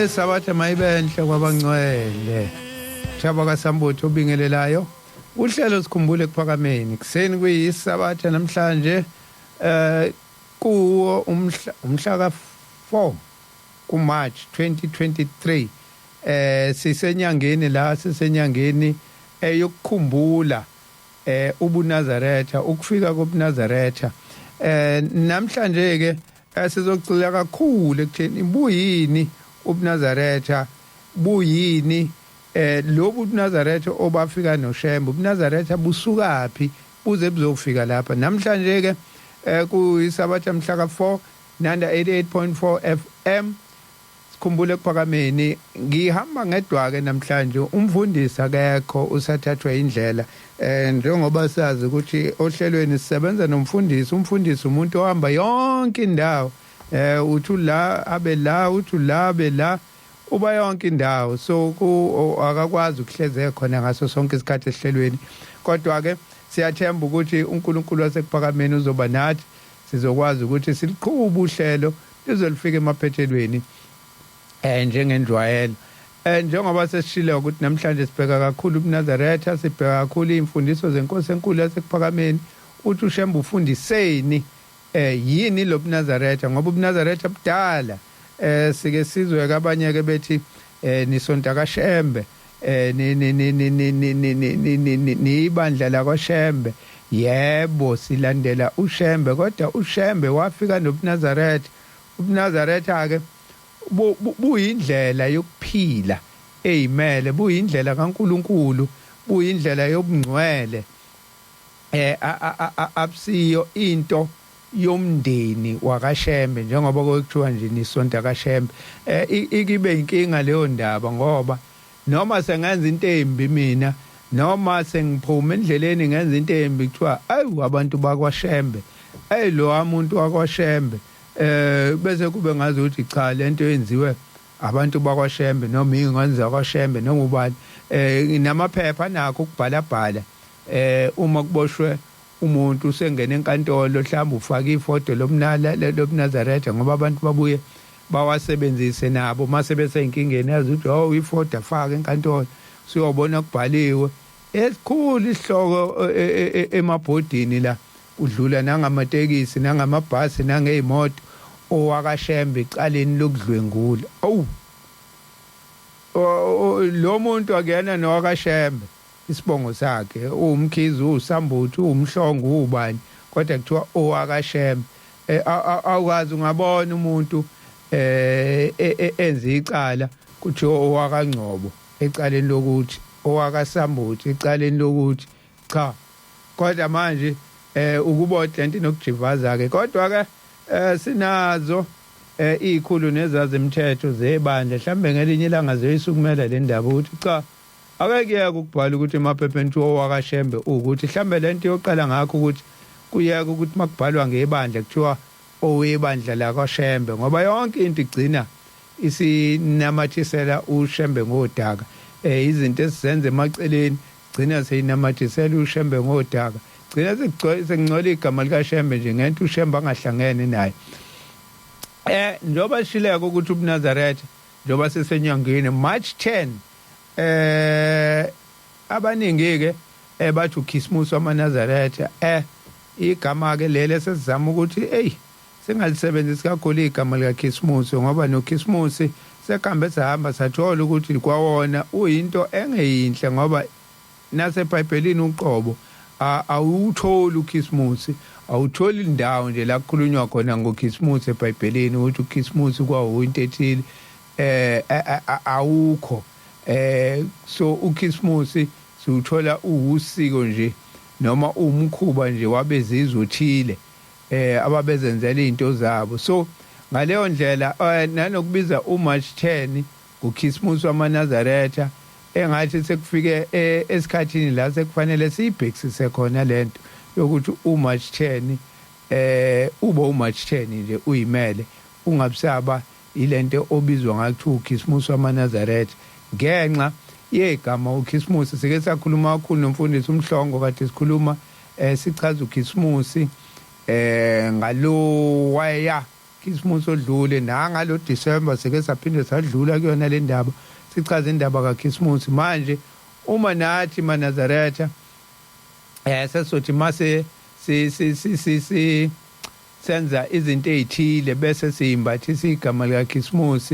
Sabatha mayibenhle kwabangcwele. Thaba kaSambutho obingelelayo. Uhlelo sikhumbule kuphakameni. Kuseni kuyisabatha namhlanje kuwo umhla ka4 kuMarch 2023. Sisenyangeni la sisenyangeni eyokukhumbula ubuNazaretha ukufika kobuNazaretha. Namhlanje ke sizocela kakhulu ekutheni buyini ubuNazaretha buyini lobu ubuNazaretha obafika noShembe ubuNazaretha busukapi buze buzofika lapha namhlanje ke kuyisabatha mhla ka4 nanda 88.4 FM sikhumbule kuphakameni ngihamba ngedwa ke namhlanje umfundisi akekho usathathwa indlela njengoba sazi ukuthi ohlelweni sisebenza nomfundisi umfundisi umuntu ohamba yonke indawo uthi la abe la uthi la abe la uba yonke indawo so akakwazi ukuhleze khona ngaso sonke isikhathi esihlelweni kodwa ke siyathemba ukuthi uNkulunkulu wasekuphakameni uzoba nathi sizokwazi ukuthi siliqhube uhlelo lizolifika emaphethelweni njengendwayelo njengoba sesishilo ukuthi namhlanje sibheka kakhulu ubuNazaretha sibheka kakhulu imfundiso zenkosi enkulu yasekuphakameni uthi uShembe ufundiseni yini lo buNazaretha ngoba ubuNazaretha budala sike sizwe kabanye ke bethi nisonta kaShembe ni ibandla lakwaShembe yebo silandela uShembe kodwa uShembe wafika nobuNazaretha ubuNazaretha ke buyindlela yokuphila eyimele buyindlela kaNkuluNkulu buyindlela yobungcwele absiyo into yomndeni wakaShembe njengoba kuthiwa nje nisonta kaShembe ikibe inkinga leyo ndaba ngoba noma sengenza into embi mina noma sengiphuma endleleni ngenza into embi kuthiwa ayi abantu bakwaShembe lo umuntu wakwaShembe bese kube ngazi ukuthi cha lento yenziwe abantu bakwaShembe noma ingenza kwaShembe noma ubani namaphepha nakho ukubhalabhala uma kuboshwe umuntu usengena enkantolo mhlawumbe ufaka ifoto lobuNazaretha ngoba abantu babuye bawasebenzise nabo mase bese inkingeni yazi ukuthi ifoto afaka enkantolo siyobona kubhaliwe esikhulu isihloko emabhodini la udlula nangamatekisi nangamabhasi nangezimoto owakaShembe icaleni lokudlwengula lo muntu akuyena nowakaShembe isibongo sakhe umkhizi uSambutho umhlongo ubani kodwa kuthiwa owakaShembe awukazi ungabona umuntu enza icala kuthiwa owakaNgcobo ecaleni lokuthi owakaSambutho ecaleni lokuthi cha kodwa manje ukubodla into nokujivaza ke kodwa ke sinazo izikhulu nezazi imithetho zebandla mhlambe ngelinye ilanga zoyisukumela le ndaba ukuthi cha akekuyeka ukubhala ukuthi emaphepheni kuthiwa wakaShembe ukuthi mhlambe lento yoqala ngakho ukuthi kuyeka ukuthi makubhalwa ngebandla kuthiwa owebandla lakwaShembe ngoba yonke into igcina isinamathisela uShembe ngodaka izinto esizenza emaceleni gcina seyinamathisela uShembe ngodaka gcina sekungcola igama likaShembe nje ngento uShembe angahlangene naye njoba shileka ukuthi ubuNazaretha njoba sesenyangeni March 10 abaningi ke bathi uKhisimusi wamaNazaretha igama ke lele sesizama ukuthi singalisebenzisi kakhulu igama likaKhisimusi ngoba noKhisimusi sekambe sahamba sathola ukuthi kwawona uyinto engeyinhle ngoba naseBhayibhelini uqobo awutholi uKhisimusi awutholi indawo nje la kukhulunywa khona ngoKhisimusi eBhayibhelini ukuthi uKhisimusi kwawuyinto ethile awukho so uKhisimusi siwuthola usiko nje noma umkhuba nje wabezizwe uthile ababezenzela izinto zabo so ngaleyo ndlela nanokubiza uMarch 10 uKhisimusi wamaNazaretha engathi sekufike esikhathini la sekufanele sibhekisise khona lento yokuthi uMarch 10 uba uMarch 10 nje uyimele ungabusaba ilento obizwa ngathi uKhisimusi wamaNazaretha ngenxa yegama uKhisimusi sike sakhuluma kakhulu nomfundisi umhlongo kade sikhuluma sichaza uKhisimusi ngalo waya Christmas odlule nangalo December sike saphinde sadlula kuyona le ndaba sichaza indaba kaChristmas manje uma nathi maNazaretha sesothi mase senza izinto ezithile bese simbathisa igama likaChristmas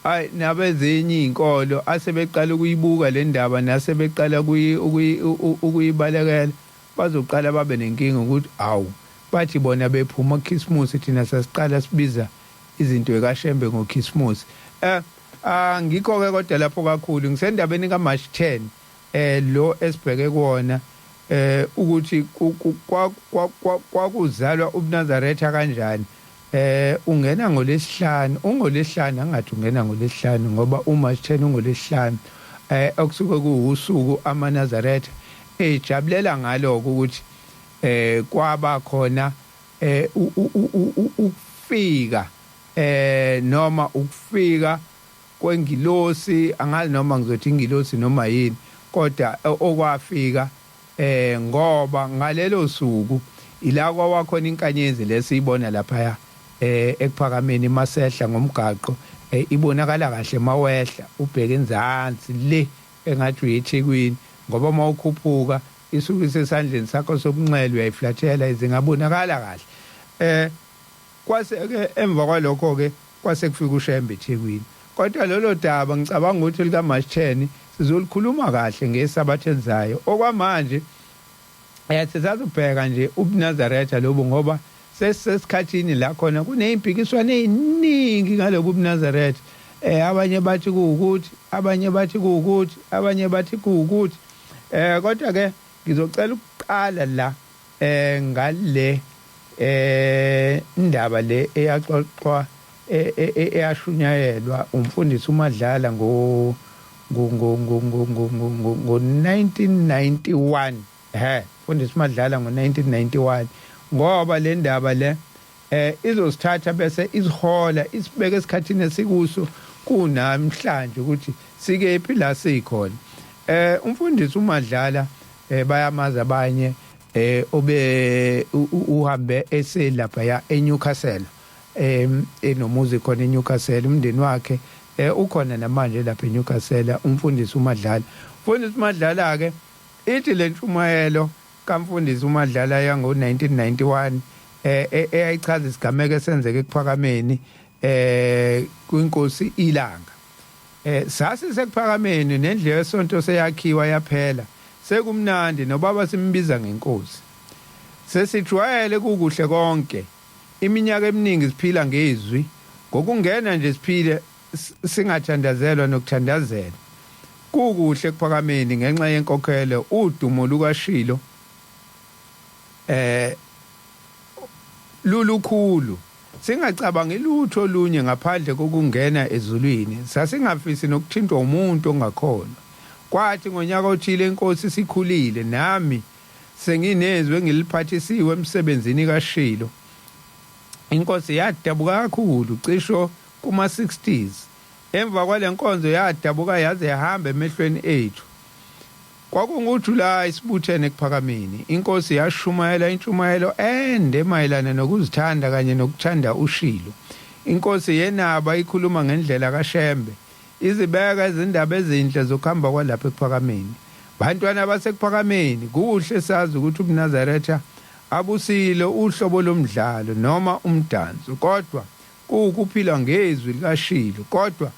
ay nabezinye izinkolo asebeqala ukuyibuka le ndaba nasebeqala ukuyibalekela bazoqala babe nenkinga ukuthi awu bathi bona bephuma Christmas thina sasiqala sibiza izinto ekaShembe ngoChristmas ngikho ke kodwa lapho kakhulu ngisendabeni kaMarch 10 lo esibheke kuona ukuthi kwakuzalwa uNazaretha kanjani ungena ngolesihlanu ungolesihlanu angathi ungena ngolesihlanu ngoba uMarch 10 ungolesihlanu okusuke kuusuku amaNazaretha ejabulela ngaloko ukuthi kwaba khona ukufika noma ukufika kwengilosi angazi noma ngizothi ingilosi noma yini kodwa okwafika ngoba ngalelo suku ila kwakhona inkanyezi lesiyibona lapha ekuphakameni masehla ngomgaqo ibonakala kahle mawehla ubheke enzansi le engathi uyeThekwini ngoba mawukhuphuka isuke sesandleni sakho sobunxele uyayiflathela izingabonakala kahle kwase ke emva kwalokho ke kwase kufika uShembe eThekwini kodwa lolo daba ngicabanga ukuthi likaMarch 10 sizolikhuluma kahle ngesabatha elizayo okwamanje sizazubheka nje uNazaretha lobo ngoba sesikhathini la khona kunezimpikiswano eziningi ngalobu uNazaretha abanye bathi kuukuthi abanye bathi kuukuthi abanye bathi kuukuthi kodwa ke ngizocela ukuqala la ngale indaba le eyaxoxwa eyashunyayelwa umfundisi uMadlala ngo 1991 umfundisi uMadlala ngo1991 ngoba le ndaba le izosithatha bese isihola isibeke esikhathini esikuso kunamhlanje ukuthi sikephi la sikhona umfundisi uMadlala bayamaza abanye obe uhambe eselapha ya eNewcastle enomuzi khona eNewcastle umndeni wakhe ukhona namanje lapha eNewcastle umfundisi uMadlala ke ithi le ntshumayelo kamfundisi uMadlala yango 1991 eyayichaza isigameko esenzeke ekuphakameni kwinkosi iLanga sasi sekuphakameni nendlela esonto seyakhiwa yaphela sekumnandi nobaba simbiza ngenkosi sesijwayele kukuhle konke iminyaka eminingi siphila ngezwi ngokungena nje siphile singathandazelwa nokuthandazela kukuhle kuphakameni ngenxa yenkokhelo udumo lukaShilo lulukhulu singacabangi lutho olunye ngaphandle kokungena ezulwini sasingafisi nokuthintwa umuntu ongakhona kwathi ngonyaka othile inkosi sikhulile nami senginezwe ngiliphathisiwe emsebenzini kaShilo inkosi yadabuka kakhulu cisho kuma-60s emva kwalenkonzo yadabuka yaze yahamba emehlweni ethu kwakunguJulayi sibuthene ekuphakameni inkosi yashumayela intshumayelo ende mayelana nokuzithanda kanye nokuthanda uShilo inkosi yenaba ikhuluma ngendlela kaShembe izibeka izindaba ezinhle zokuhamba kwalapha ekuphakameni bantwana basekuphakameni kuhle sazi ukuthi uNazaretha abusile uhlobo lomdlalo noma umdanso kodwa kuukuphila ngezwi likaShilo kodwa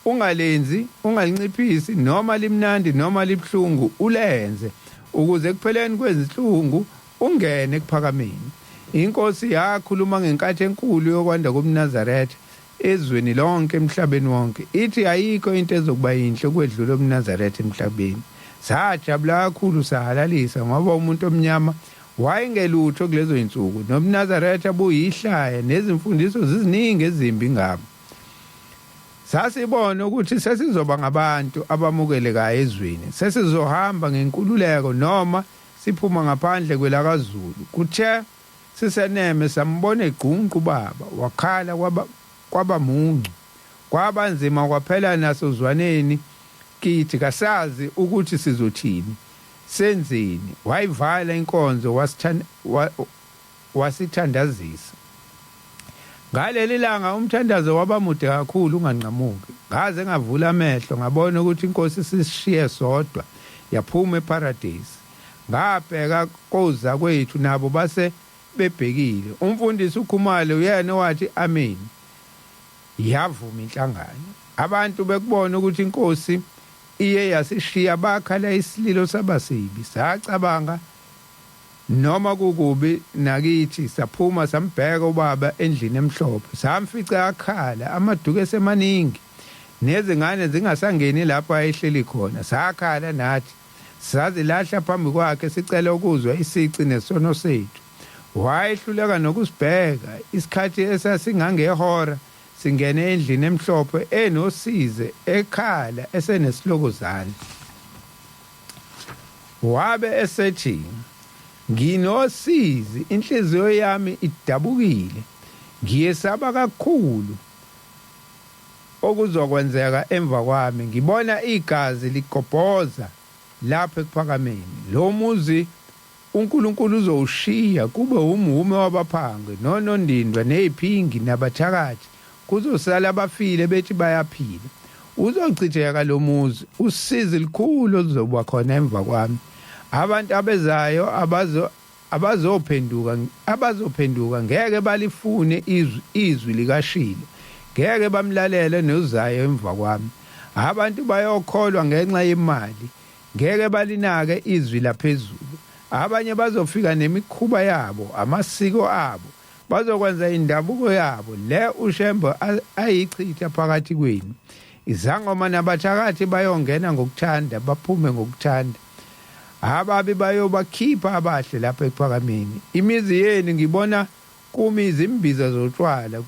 ungalenzi ungalinciphisi noma limnandi noma libhlungu ulenze ukuze kupheleni kwezinhlungu ungene ekuphakameni inkosi yakhuluma ngenkathi enkulu yokwanda komNazaretha ezweni lonke emhlabeni wonke ithi ayikho into ezokuba yinhle kwedlula umNazaretha emhlabeni sajabula kakhulu sahalalisa ngoba umuntu omnyama wayengelutho kulezo insuku nomNazaretha buyihlaya nezimfundiso ziziningi ezimbi ngabo sasibona ukuthi sesizoba ngabantu abamukelekayo ezweni sesizohamba ngenkululeko noma siphuma ngaphandle kwelakaZulu kuthe siseneme sambona egqunqu baba wakhala kwaba muncu kwabanzima kwaphela nasozwaneni kithi kasazi ukuthi sizothini senzeni wayivala inkonzo wasithandazisa Ngaleli langa umthandazo wabamude kakhulu unganqamuki. Ngaze ngavula amehlo ngabona ukuthi inkosi sishiye sodwa yaphuma eparadise. Ngabheka koza kwethu nabo base bebhekile. Umfundisi uKhumalo uyena wathi amen. Yavuma inhlangano. Abantu bekubona ukuthi inkosi iye yasishiya bakhala isililo sabasibi. Sacabanga noma kukubi nakithi saphuma sambheka ubaba endlini emhlophe. Samfica akhala amaduku esemaningi. Nezingane zingasangeni lapho ayehleli khona. Sakhala nathi. Sazilahla phambi kwakhe sicela ukuzwa isici nesono sethu. Wayehluleka nokusibheka isikhathi esasingangehora singene endlini emhlophe enosize ekhala esenesilokuzane. Wabe esethi nginosizi inhliziyo yami idabukile ngiyesaba kakhulu okuzokwenzeka emva kwami ngibona igazi ligobhoza lapha ekuphakameni lo muzi uNkulunkulu uzowushiya kube umume wabaphangi nonondindwa neziphingi nabathakathi kuzosala abafile bethi bayaphila uzochitheka lo muzi usizi likhulu lizoba khona emva kwami abantu abezayo abazophenduka ngeke balifune izwi likaShilo ngeke bamlalele nozayo emva kwami abantu bayokholwa ngenxa yemali ngeke balinake izwi laphezulu abanye bazofika nemikhuba yabo amasiko abo bazokwenza indabuko yabo le uShembe ayichitha phakathi kwenu izangoma nabathakathi bayongena ngokuthanda baphume ngokuthanda ababi bayobakhipha abahle lapha ekuphakameni imizi yenu ngibona kumizi imbiza zotshwala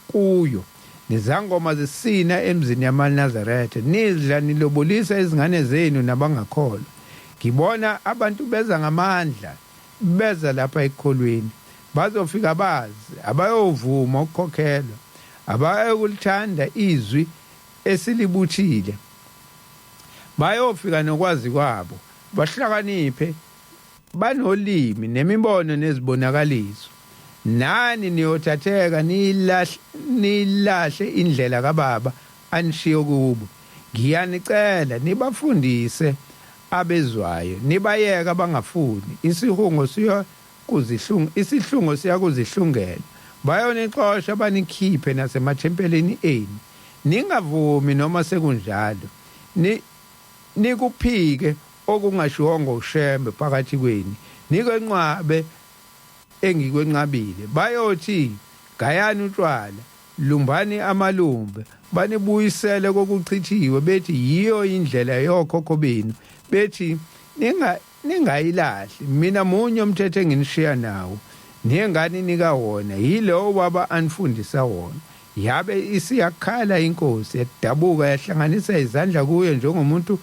kuyo nezangoma zisina emzini yamaNazaretha nidla nilobolisa izingane zenu nabangakholwa ngibona abantu beza ngamandla beza lapha ekholweni bazofika bazi abayovuma ukukhokhelwa abayokulithanda izwi esilibuthile bayofika nokwazi kwabo bahlakaniphe banolimi nemibono nezibonakaliso nani niyothatheka nilahle indlela kaBaba anishiyo kubo ngiyanicela nibafundise abezwayo nibayeka bangafuni isihlungo siya kuzihlungela bayonixosha banikhiphe nasemathempelini enu ningavumi noma sekunjalo nikuphike okungashongo uShembe phakathi kwenu nikwenqabe engikwenqabile bayothi gayani utshwala lumbani amalumbe banibuyisele kokuchithiwe bethi yiyo indlela yokhokho benu bethi ningayilahli mina munye umthetho enginishiya nawo nengane nikawona yilo baba anifundisa wona yabe isiyakhala inkosi yadabuka yahlanganisa izandla kuye njengomuntu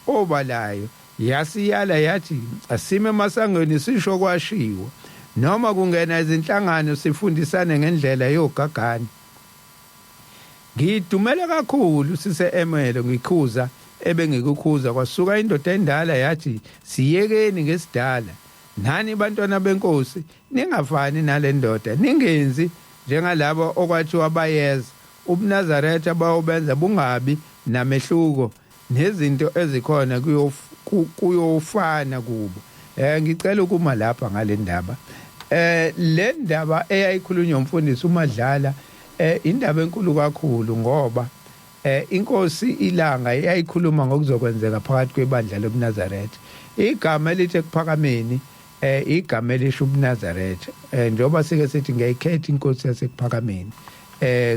obalayo yasiyala yathi asime emasangweni sisho kwashiwo noma kungena izinhlangano sifundisane ngendlela yogagani ngidumela kakhulu sise Emelo ngikhuza ebengikukhuza kwasuka indoda endala yathi siyekeni ngesidala nani bantwana benkosi ningafani nale ndoda ningenzi njengalabo okwathiwa bayeza ubuNazaretha abayobenza bungabi namehluko nezinto ezikhona kuyofana kubo ngicela ukuma lapha ngale ndaba le ndaba eyayikhulunywa umfundisi uMadlala indaba enkulu kakhulu ngoba inkosi ilanga yayikhuluma ngokuzokwenzeka phakathi kwebandla lobuNazaretha igama elithi ekuphakameni igama elisho ubuNazaretha njengoba sike sithi ngiyikhetha inkosi yasekuphakameni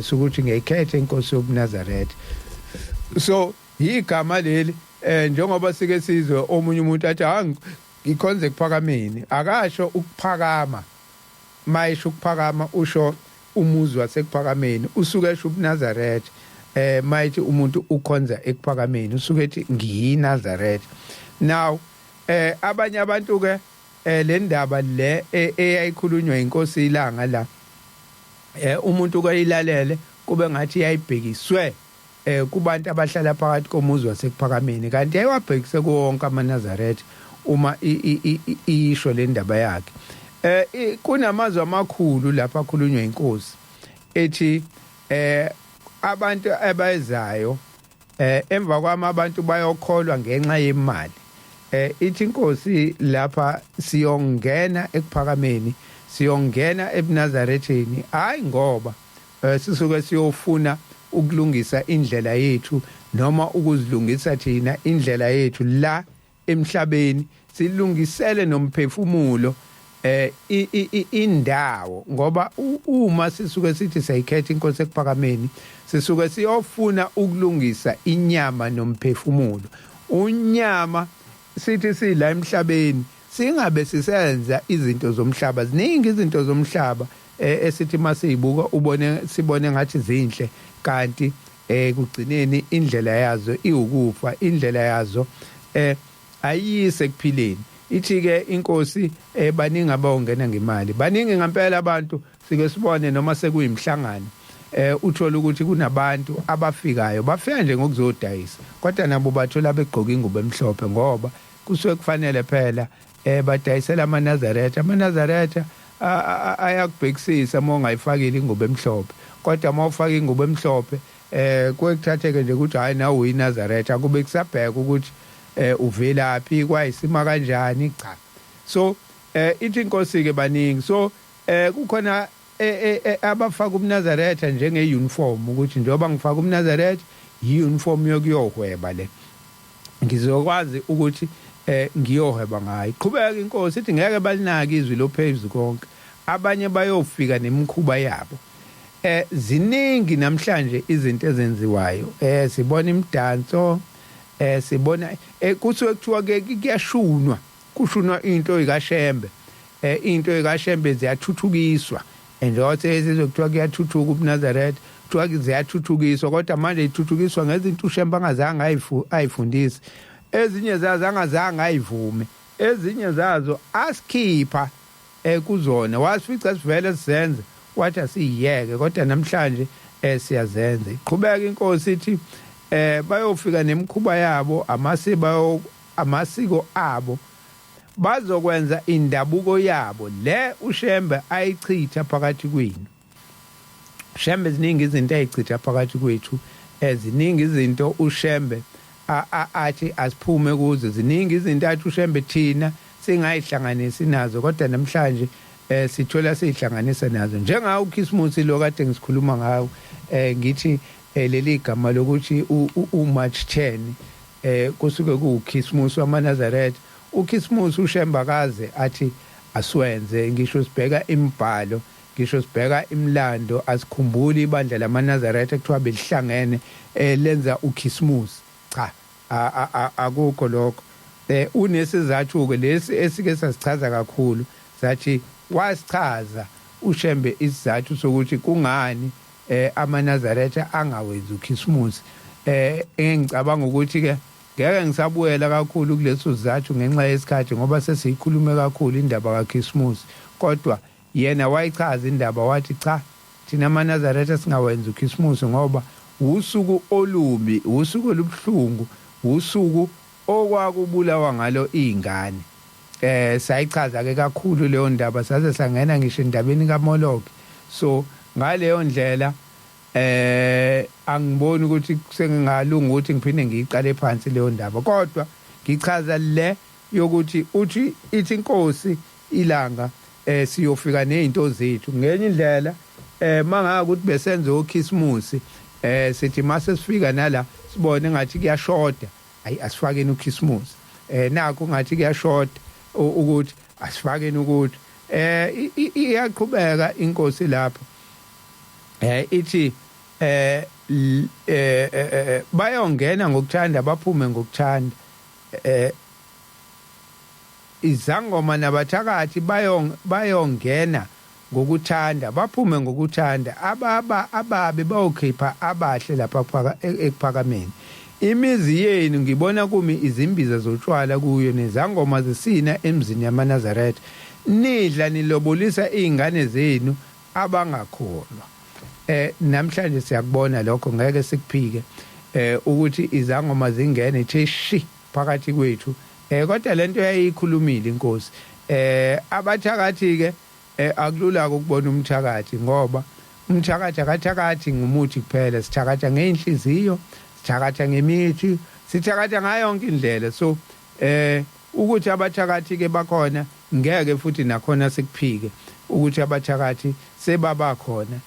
sokuthi ngiyikhetha inkosi yobuNazaretha so igama leli njengoba sike sizwe omunye umuntu athi ngikhonze kuphakameni akasho ukuphakama mayisho ukuphakama usho umuzi wasekuphakameni usuke esho ubuNazaretha mayithi umuntu ukhonza ekuphakameni usuke ethi ngiyiNazaretha now abanye abantu ke le ndaba le eyayikhulunywa inkosi ilanga la umuntu kwayilalele kube ngathi yayibhekiswe kubantu abahlala phakathi komuzi wasekuphakameni kanti yayibhekise kuwonke amaNazaretha uma isho le ndaba yakhe kunamazwi amakhulu lapha akhulunywa inkosi ethi abantu abayezayo emva kwami abantu bayokholwa ngenxa yemali. Ithi inkosi lapha siyongena ekuphakameni, siyongena eBunazaretheni, hayi ngoba sisuke siyofuna ukulungisa indlela yethu noma ukuzilungisa thina indlela yethu la emhlabeni, silungisele nomphefumulo indawo, ngoba uma sisuke sithi sayikhetha inkosi ekuphakameni, sisuke siyofuna ukulungisa inyama nomphefumulo. Unyama sithi sila emhlabeni singabe sisenza izinto zomhlaba. Ziningi izinto zomhlaba esithi masiyibuka sibone ngathi zinhle, kanti kugcineni indlela yazo iwukufa, indlela yazo ayise kuphileni. Ithi-ke inkosi baningi abawongena ngemali, baningi ngempela abantu sike sibone noma sekuyimhlangano uthola ukuthi kunabantu abafikayo bafika nje ngokuzodayisa, kodwa nabo bathola begqoka ingubo emhlophe ngoba kusuke kufanele phela badayisela amaNazaretha ayakubhekisisa uma ungayifakile ingubo emhlophe, kodwa uma ufaka ingubo emhlophe kwekuthatheke nje ukuthi hayi nawe uyinazaretha, akube kusabheka ukuthi uvelaphi, kwayisima kanjani, cha. So ithi inkosi-ke baningi, so kukhona abafaka ubuNazaretha njenge-uniform, ukuthi njengoba ngifaka ubuNazaretha yi-uniform yokuyohweba le, ngizokwazi ukuthi ngiyohweba ngayo. Qhubeka inkosi ithi ngeke balinaki izwi lophezu konke, abanye bayofika nemikhuba yabo. Ziningi namhlanje izinto ezenziwayo, sibona imidanso, sibona kusuke kuthiwa kuyashunwa, kushunwa into ikashembe, into ikashembe ziyathuthukiswa, njengoba sezizokuthiwa kuyathuthuka ubuNazaretha, kuthiwa ziyathuthukiswa, kodwa manje ithuthukiswa ngezinto ushembe angazange ayifundise, ezinye zazo angazange ayivume, ezinye zazo asikhipha kuzona, wasifica sivele sizenze wathi asiyeke, kodwa namhlanje siyazenza. Iqhubeka inkosi ithi bayofika nemikhuba yabo, amasiko abo, bazokwenza indabuko yabo le ushembe ayichitha phakathi kwenu. Ushembe ziningi izinto ayichitha phakathi kwethu, ziningi izinto ushembe athi asiphume kuzo, ziningi izinto athi ushembe thina singayihlanganisi nazo, kodwa namhlanje sithola sihlanganisa nazo. Njengawo uKhisimusi lo kade ngisikhuluma ngawo, ngithi leli gama lokuthi uMarch 10 kusuke kuuKhisimusi wamaNazaretha. uKhisimusi ushembakaze athi aswenze, ngisho sibheka imibhalo, ngisho sibheka imlando, asikhumbuli ibandla lamaNazaretha ekuthiwa belihlangene lenza uKhisimusi. Cha, akukho lokho. Unesizathu-ke lesi esike sasichaza kakhulu, sathi wasichaza ushembe isizathu sokuthi kungani amaNazaretha angawenzi uKhisimusi. Engicabanga ukuthi-ke ngeke ngisabuyela kakhulu kuleso sizathu ngenxa yesikhathi, ngoba sesiyikhulume kakhulu indaba kaKhisimusi, kodwa yena wayichaza indaba wathi cha, thina amaNazaretha singawenzi uKhisimusi ngoba usuku olubi, usuku olubuhlungu, usuku okwakubulawa ngalo izingane. Sayichaza-ke kakhulu leyo ndaba, saze sangena ngisho endabeni kaMoloki. So ngaleyo ndlela angiboni ukuthi sengingalunga ukuthi ngiphinde ngiyiqale phansi leyo ndaba, kodwa ngichaza le yokuthi ithi inkosi ilanga siyofika nezinto zethu ngenye indlela. Mangaka ukuthi besenze uKhisimusi, sithi mase sifika nala sibone ngathi kuyashoda, ayi asifakeni uKhisimusi. Nakho ngathi kuyashoda ukuthi asifakeni ukuthi iyaqhubeka inkosi lapho, ithi bayongena ngokuthanda, baphume ngokuthanda. Izangoma nabathakathi bayongena ngokuthanda, baphume ngokuthanda. Ababe bayokhipha abahle lapha ekuphakameni. Imizi yenu ngibona kumi izimbiza zotshwala kuyo, nezangoma zisina emzini yamaNazaretha. Nidla nilobolisa izingane zenu abangakholwa. Namhlanje siyakubona lokho, ngeke sikuphike ukuthi izangoma zingene theshi phakathi kwethu, kodwa lento yayikhulumile inkosi. Abathakathi ke akulula ukubona umthakathi ngoba umthakatha kathakathi ngumuthi kuphela, sithakatha ngeinhliziyo, sithakatha ngemithi, sithakatha ngayo yonke indlela. So ukuthi abathakathi ke bakhona, ngeke futhi nakhona sikuphike ukuthi abathakathi sebaba khona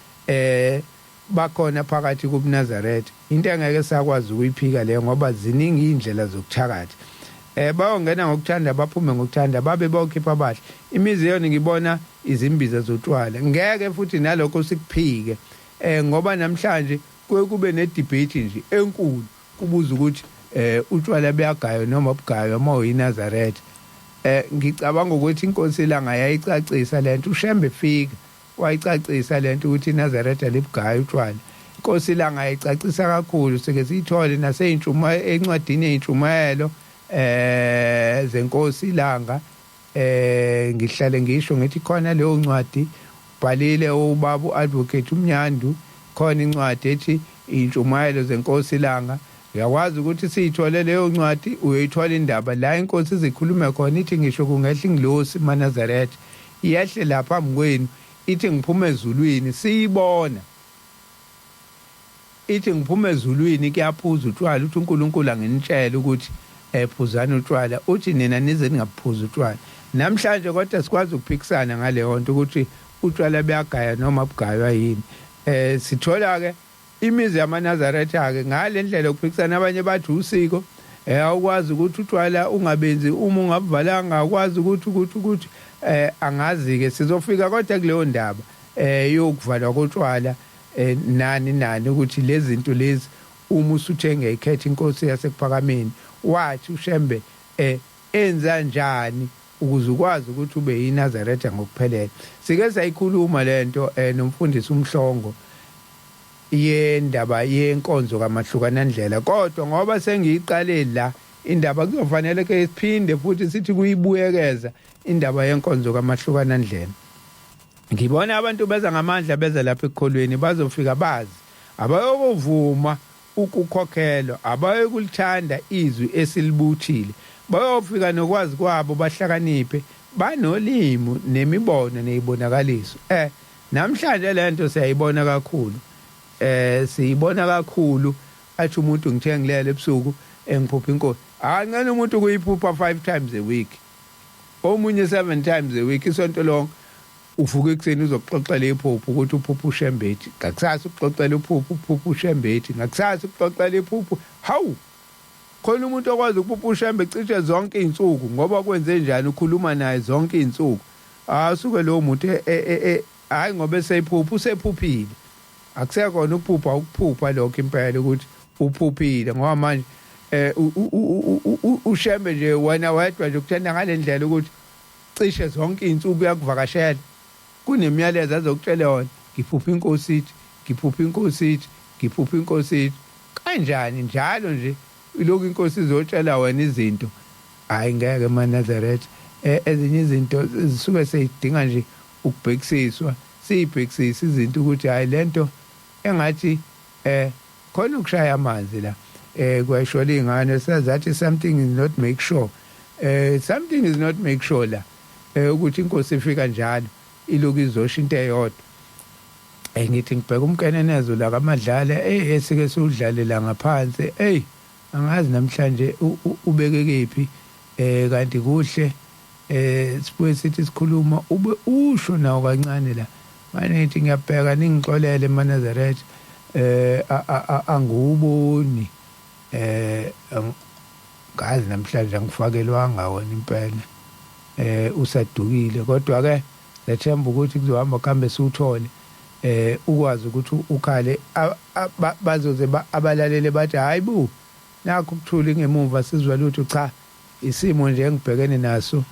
bakhona phakathi kubuNazaretha. Into engeke sakwazi ukuyiphika leyo ngoba ziningi indlela zokuthakatha. Bayongena ngokuthanda, baphume ngokuthanda, babe bokhipha abahle. Imizi yona ngibona izimbiza zotshwala. Ngeke futhi nalokho sikuphike ngoba namhlanje kube ne debate nje enkulu kubuza ukuthi utshwala buyagayo noma bugayo uma uyiNazaretha. Ngicabanga ukuthi inkosi ilanga yayicacisa lento, uShembe fika wayicacisa lento ukuthi iNazaretha libugayo utshwala. Inkosi ilanga yayicacisa kakhulu, sike siyithole naseyintshumayelo, encwadini yeyintshumayelo zenkosi ilanga. Ngihlale ngisho ngithi khona leyo ncwadi ubhalile ubaba uAdvocate uMnyandu, khona incwadi ethi intshumayelo zenkosi ilanga. Uyakwazi ukuthi siyithole leyo ncwadi, uyayithola indaba la inkosi izikhuluma khona, ithi ngisho kungehla ingilosi eNazaretha iyehle lapha phambi kwenu, ithi ngiphuma ezulwini, siyibona ithi ngiphuma ezulwini kuyaphuza utshwala, uthi uNkulunkulu anginitshela ukuthi phuzani utshwala, uthi nina nize ningaphuza utshwala. Namhlanje kodwa sikwazi ukuphikisana ngaleyo nto ukuthi utshwala buyagaya noma bugaywa yini. Sithola ke imizi yamaNazaretha ke ngale ndlela yokuphikisana. Abanye bathi usiko, awukwazi ukuthi utshwala ungabenzi uma ungabuvalanga, akwazi ukuthi angazi ke sizofika kodwa kuleyo ndaba yokuvalwa kotshwala nani ukuthi lezi zinto lezi uma usuthenga ikhethe inkosi yasekuphakameni, wathi uShembe enza njani ukuze ukwazi ukuthi ube yiNazaretha ngokuphelele. Sike sayikhuluma lento nomfundisi uMhlongo yendaba yenkonzo kaMahlukanandlela, kodwa ngoba sengiyiqale la indaba kuzofanele ke siphinde futhi sithi kuyibuyekeza indaba yenkonzo kaMahlukanandlela. Ngibona abantu beza ngamandla beza lapha ekukholweni, bazofika bazi abayokuvuma ukukhokhelwa, abayokulithanda izwi esilibuthile, bayofika nokwazi kwabo bahlakaniphe, banolimo nemibono nezibonakaliso. Namhlanje lento siyayibona kakhulu. Siyibona kakhulu athi umuntu ngithengilele ebusuku engiphupha inkosi. Ngane umuntu kuyiphupha 5 times a week, omunye 7 times a week, isonto lonke. Uvuka ekuseni uzoxoxela iphupho ukuthi uphupha uShembethi, ngakusasa uxoxela uphupha uShembethi, ngakusasa uxoxela iphupho. Hawu, khona umuntu okwazi ukuphupha uShembe cishe zonke izinsuku, ngoba kwenze njani ukhuluma naye zonke izinsuku. Asuke lo muntu hayi ngoba eseyiphupha usephuphile. Akusekhona ukuphupha lokho impela ukuthi uphuphile, ngoba manje uShembe nje wena wedwa nje ukuthanda ngale ndlela ukuthi cishe zonke izinsuku yakuvakashela. Kunemiyalezo azokutshela yona, ngiphupha inkosi ithi, ngiphupha inkosi ithi, ngiphupha inkosi ithi. Kanjani njalo nje ilokhu inkosi izotshela wena izinto. Hayi ngeke eNazaretha ezinye izinto zisuke seyidinga nje ukubhekisiswa, siyibhekisisa izinto ukuthi hayi lento engathi khona ukushaya amanzi la. Kwashola ingane sazathi something is not make sure. Something is not make sure la ukuthi inkosi ifika njalo ilokhu izosho into eyodwa. Ngithi ngibheka umkenenezo la kaMadlala esike siudlalela ngaphansi. Angazi namhlanje ubeke kephi kanti kuhle sibuye sithi sikhuluma ube usho nawo kancane la. Manje ngithi ngiyabheka ningixolele eNazaretha anguboni ngazi namhlanje angifakelwanga wona impela usadukile, kodwa ke lethemba ukuthi kuzohamba kuhambe siuthole ukwazi ukuthi ukhale bazoze abalalele bathi hayibo nakho ukuthula ngemuva sizwa lutho cha isimo nje engibhekene naso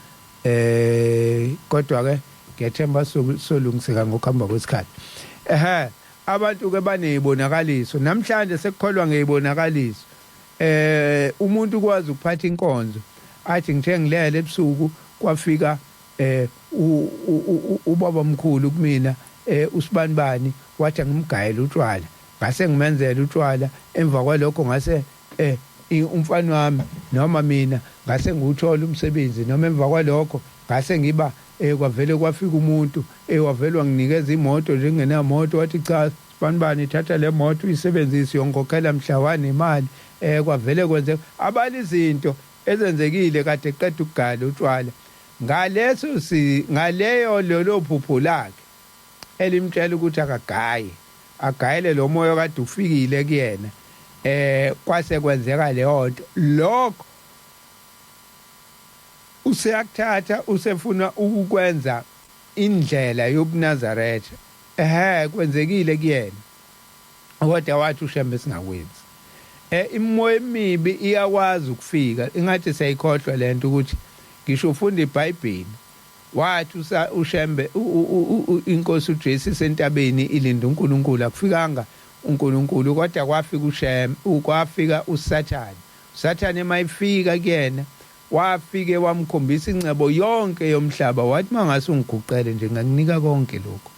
kodwa ke ngiyethemba solungiseka ngokuhamba kwesikhathi. Abantu ke banezibonakaliso namhlanje sekukholwa ngezibonakaliso. Umuntu ukwazi ukuphatha inkonzo athi ngithengilele ebusuku kwafika ubaba mkhulu kumina uSibanibani wathi ngimgayela utshwala, ngase ngimenzela utshwala, emva kwalokho ngase umfana wami noma mina ngase nguthola umsebenzi, noma emva kwalokho ngase ngiba kwavele kwafika umuntu wavele wanginikeza imoto njengenamoto wathi cha sibanibani ithatha le moto uyisebenzise yongokhela mhlawani imali kwavele kwenze abali izinto ezenzekile kade qeda ukugala utshwala ngaleyo lelo phupho lakhe elimtshela ukuthi agayele lo moya kade ufikile kuyena kwase kwenzeka leyo nto lokho useyakuthatha usefuna ukwenza indlela yobuNazaretha kwenzekile kuyena kodwa wathi uShembe singakwenzi imoya emibi iyakwazi ukufika ingathi siyayikhohlwa lento ukuthi ngisho ufunda iBhayibheli wathi uShembe inkosi uJesu sentabeni ilinda uNkulunkulu akufikanga uNkulunkulu kodwa kwafika uShembe kwafika uSathane mayifika kuyena wafike wamkhombisa ingcebo yonke yomhlaba wathi mangase ungiguqele nje ngakunika konke lokho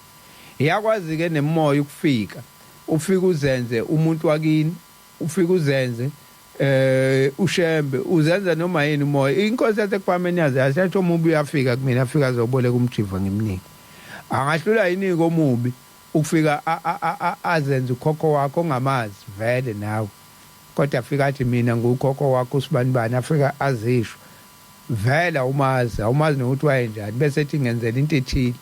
iyakwazi ke nemoya ukufika ufika uzenze umuntu wakini ufika uzenze uShembe uzenza noma yini umoya inkosi yasekuphameni yazi yasho umubi uyafika kumina afika azoboleka umjiva ngimnike angahlula yini komubi ukufika azenze ukhokho wakho ongamazi vele nawe kodwa afika athi mina ngukhokho wakho usibanibani afika azisho vela umazi nokuthi wayenjani bese ethi ngenzela into ethile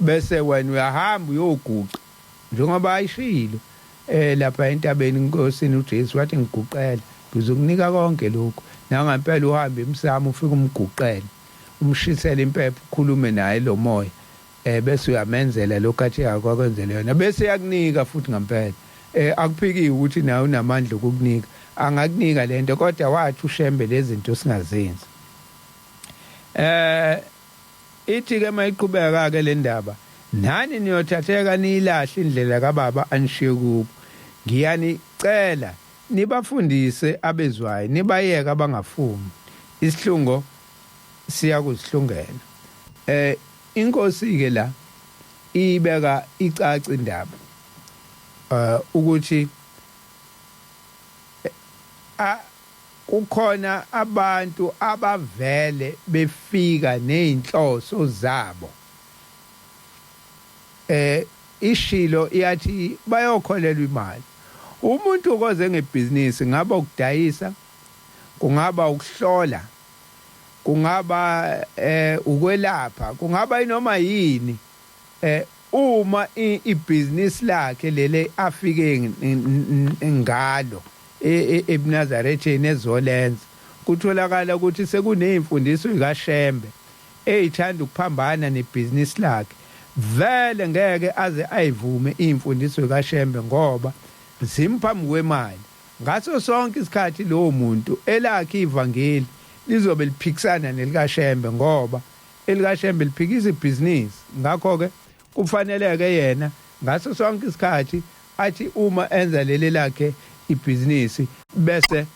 bese wena uyahamba uyoguqa njengoba ayishilo lapha entabeni inkosini uJesu wathi ngiguqela ngizokunika konke lokho nangempela uhambe emsamo ufike umguqele umshisele impepho ukhulume naye lo moya bese uyamenzela lokho athi akwakwenzela yona bese yakunika futhi ngempela akuphikiwe ukuthi nawe unamandla okukunika angakunika lento kodwa wathi uShembe lezi zinto singazenzi ithi ke mayiqhubeka ke le ndaba nani niyothatheka niyilahle indlela kaBaba anishiye kubo ngiyanicela nibafundise abezwayo nibayeke abangafuni isihlungo siyakuzihlungela inkosi ke la ibeka icaca indaba ukuthi kukhona abantu abavele befika nezinhloso zabo ishilo iyathi bayokholelwa imali umuntu ukoze ngebhizinisi ngaba ukudayisa kungaba ukuhlola kungaba ukwelapha kungaba inoma yini uma ibhizinisi lakhe lele afike ngalo eBnazaretheni ezolenza kutholakala ukuthi sekunezimfundiso zikaShembe ezithanda ukuphambana nebhizinisi lakhe vele ngeke aze ayivume imfundiso zikaShembe ngoba zimphambi kwemali ngaso sonke isikhathi lo muntu elakhe ivangeli lizobe liphikisana nelikaShembe ngoba elikaShembe liphikisa ibhizinisi ngakho ke kufaneleke yena ngaso sonke isikhathi athi uma enza leli lakhe ibhizinisi bese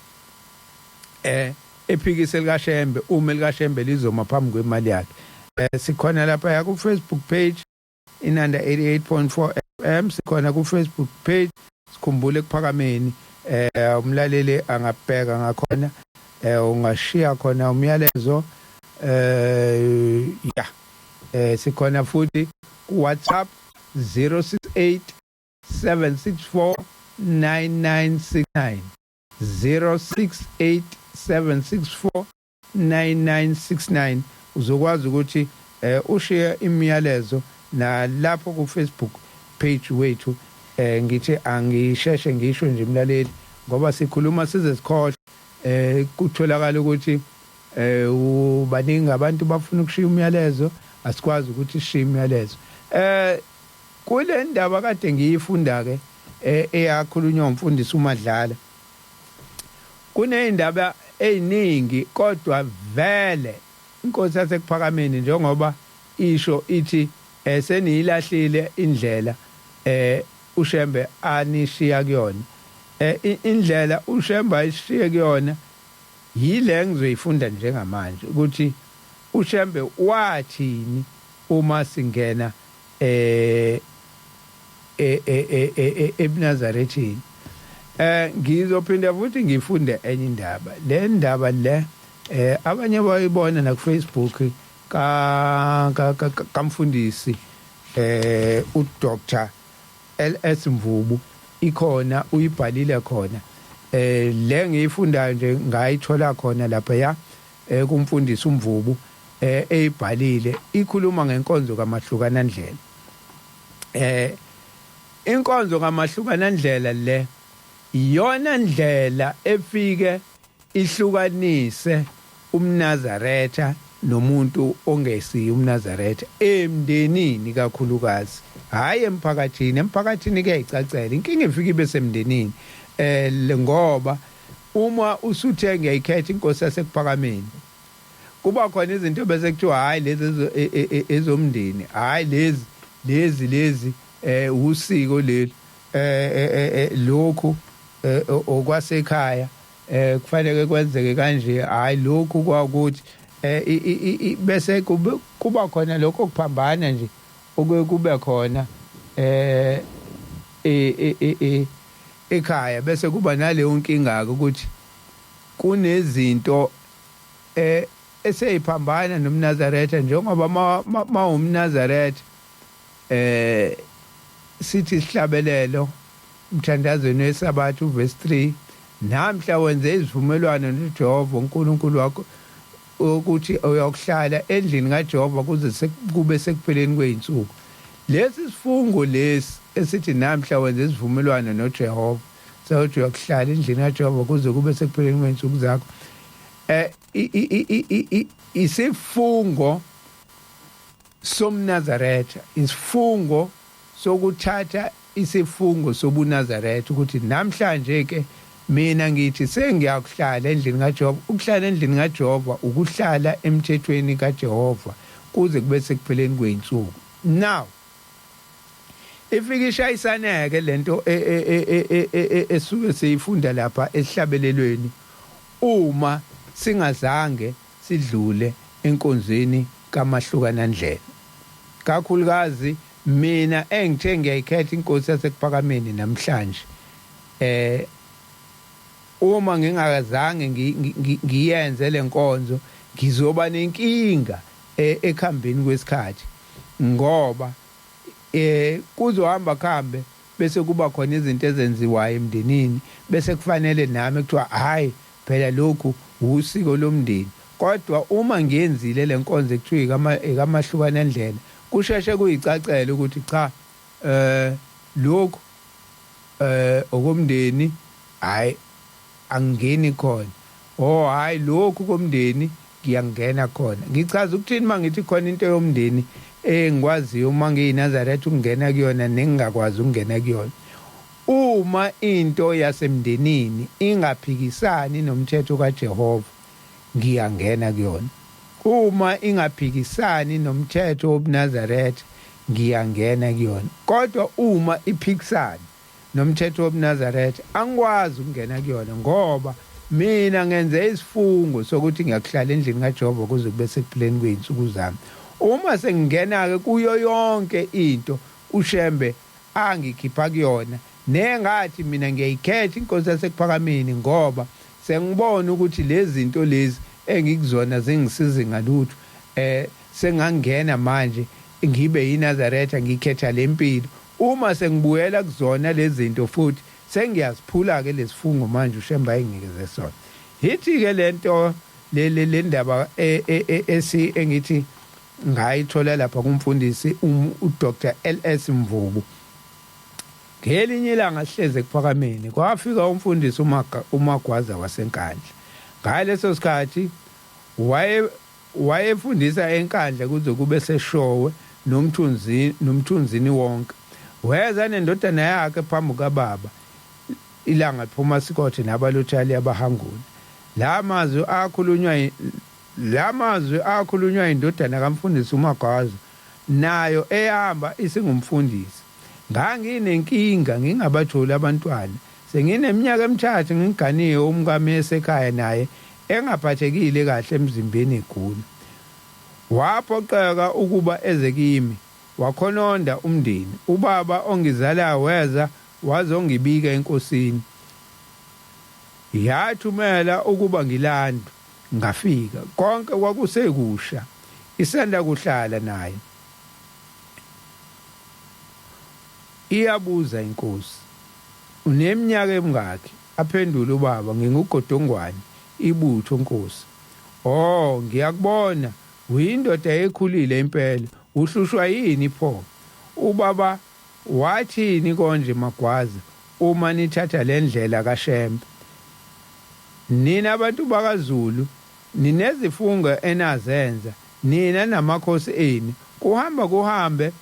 ephikisa elikaShembe uma elikaShembe lizoma phambi kwemali yakhe sikhona lapha ya ku Facebook page inanda 88.4 FM sikhona ku Facebook page sikhumbule kuphakameni umlaleli angabheka ngakhona ungashiya khona umyalezo sikhona futhi ku WhatsApp 068 764 9969 068 764 9969 uzokwazi ukuthi ushare imiyalezo na lapho ku Facebook page wethu ngithi angisheshe ngisho nje umlaleli ngoba sikhuluma size sikhohle kutholakala ukuthi baningi abantu bafuna ukushiya umyalezo asikwazi ukuthi sishiye imiyalezo kule ndaba kade ngiyifunda ke eyakhulunywa umfundisi uMadlala kunezindaba eziningi kodwa vele inkosi yasekuphakameni njengoba isho ithi seniyilahlile indlela uShembe anishiya kuyona indlela uShembe ayishiye kuyona yile ngizoyifunda njengamanje ukuthi uShembe wathini uma singena eBnazarethini ngizophinda futhi ngifunde enye indaba le ndaba le abanye bayibona na ku Facebook kamfundisi uDr LS Mvubu ikhona uyibhalile khona le ngiyifundayo nje ngayithola khona lapha ya kumfundisi uMvubu eyibhalile ikhuluma ngenkonzo kaMahlukanandlela inkonzo kaMahlukanandlela le iyona ndlela efike ihlukanise umNazaretha nomuntu ongesiyo umNazaretha emndenini kakhulukazi hayi emphakathini kuyayicacela inkinga ifika ibe semndenini ngoba uma usuthe ngiyayikhetha inkosi yasekuphakameni kuba khona izinto bese kuthiwa hayi lezi ezomndeni hayi lezi usiko leli lokhu okwasekhaya kufanele kwenzeke kanje hayi lokhu kwakuthi bese kuba khona lokho kuphambana nje okube khona ekhaya bese kuba naleyo nkinga ukuthi kunezinto eseyiphambana nomNazaretha njengoba umNazaretha sithi sihlabelelo umthandazweni wesabatha uverse 3 namhla wenze izivumelwano noJehova uNkulunkulu wakho ukuthi uyokuhlala endlini kaJehova kuze kube sekupheleni kweinsuku lesi sifungo lesi esithi namhla wenze izivumelwano noJehova sokuthi uyokuhlala endlini kaJehova kuze kube sekupheleni kweinsuku zakho isifungo somNazaretha isifungo sokuthatha isifungo sobuNazaretha ukuthi namhlanje ke mina ngithi sengiyakuhlala endlini kaJehova ukuhlala endlini kaJehova ukuhlala emthethweni kaJehova kuze kube sekupheleni kweinsuku now ifika ishayisaneke lento esuke seyifunda lapha esihlabelelweni uma singazange sidlule enkonzweni kaMahlukanandlela kakhulukazi mina engithe ngiyayikhetha inkosi yasekuphakameni namhlanje uma ngingakazange ngiyenze lenkonzo ngizoba nenkinga ekhambeni kwesikhathi ngoba kuzohamba khambe bese kuba khona izinto ezenziwayo emndenini bese kufanele nami kuthiwa hayi phela lokhu usiko lomndeni kodwa uma ngiyenzile lenkonzo ekuthiwa ikaMahlukanandlela kusheshe kuyicacela ukuthi cha lokhu okomndeni hayi angeni khona hayi lokhu komndeni ngiyangena khona ngichaza ukuthini mangithi khona into yomndeni engikwaziyo uma ngiyinazaretha ukungena kuyona nengingakwazi ukungena kuyona uma into yasemndenini ingaphikisani nomthetho kaJehova ngiyangena kuyona uma ingaphikisani nomthetho wobuNazaretha ngiyangena kuyona kodwa uma iphikisani nomthetho wobuNazaretha angikwazi ukungena kuyona ngoba mina ngenze isifungo sokuthi ngiyakuhlala endlini kaJehova kuze kube sekupheleni kweinsuku zami uma sengingena ke kuyo yonke into uShembe angikhipha kuyona nengathi mina ngiyayikhetha inkosi yasekuphakameni ngoba sengibona ukuthi lezi zinto lezi engikuzona zingisize ngalutho sengangena manje ngibe yiNazaretha ngikhetha lempilo uma sengibuyela kuzona lezi zinto futhi sengiyaziphula ke lesifungo manje uShembe ayingikeze sona yithi ke lento le ndaba engithi ngayithola lapha kumfundisi uDr LS Mvubu ngelinye ilanga sihleze kuphakameni kwafika umfundisi uMagwaza wasenkandla ngaleso sikhathi wayefundisa enkandla kuze kube seshowe nomthunzini wonke weza nendodana yakhe phambi kaBaba ilanga liphuma sikothe nabalothali abahangula la mazwi akhulunywa indodana kaMfundisi uMagwaza nayo ehamba isingumfundisi nganginenkinga ngingabatholi abantwana sengineminyaka emithathu ngiganiwe umkami esekhaya naye engaphathekile kahle emzimbeni egula waphoqeka ukuba eze kimi wakhononda umndeni ubaba ongizalayo weza wazongibika enkosini yathumela ukuba ngilandwe ngafika konke kwakusekusha isanda kuhlala naye. Iyabuza inkosi, uneminyaka emingaki? Aphendula ubaba, ngingugodongwane ibutho nkosi. Oh, ngiyakubona, uyindoda ekhulile impela, uhlushwa yini pho? Ubaba wathini konje Magwaza uma nithatha le ndlela kaShembe? Nina abantu bakaZulu ninezifungo enazenza, nina namakhosi eni, kuhambe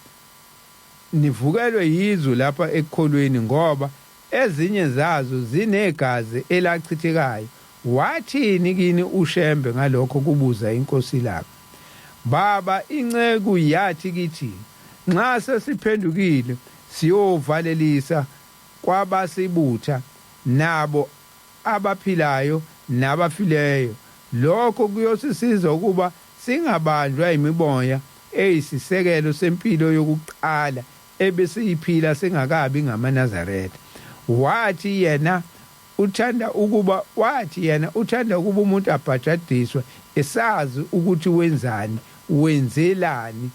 nivukelwe yizwe lapha ekukholweni ngoba ezinye zazo zinegazi elachithekayo. Wathini kini uShembe ngalokho kubuza inkosi lakhe? Baba, inceku yathi kithi, nxa sesiphendukile siyovalelisa kwabasibutha nabo abaphilayo nabafileyo. Lokho kuyosisiza ukuba singabanjwa imiboya eyisisekelo sempilo yokuqala ebesiyiphila singakabi ngamaNazaretha. Wathi yena uthanda ukuba umuntu abhajadiswe esazi ukuthi wenzani, wenzelani.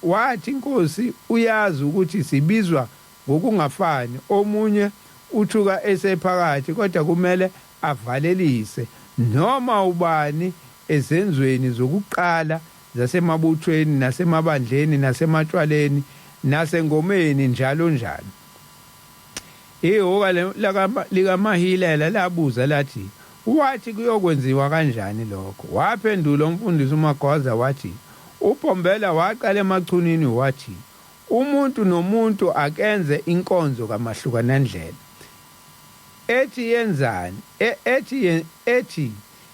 Wathi inkosi uyazi ukuthi sibizwa ngokungafani, omunye uthuka esephakathi kodwa kumele avalelise noma ubani ezenzweni zokuqala zasemabuthweni nasemabandleni nasematshwaleni nasengomeni njalo njalo. Ihoka likaMahilela labuza lathi, wathi kuyokwenziwa kanjani lokho? Waphendula umfundisi uMagwaza wathi, uPhombela waqala emachunini wathi, umuntu nomuntu akenze inkonzo kamahlukanandlela. Ethi yenzani? Ethi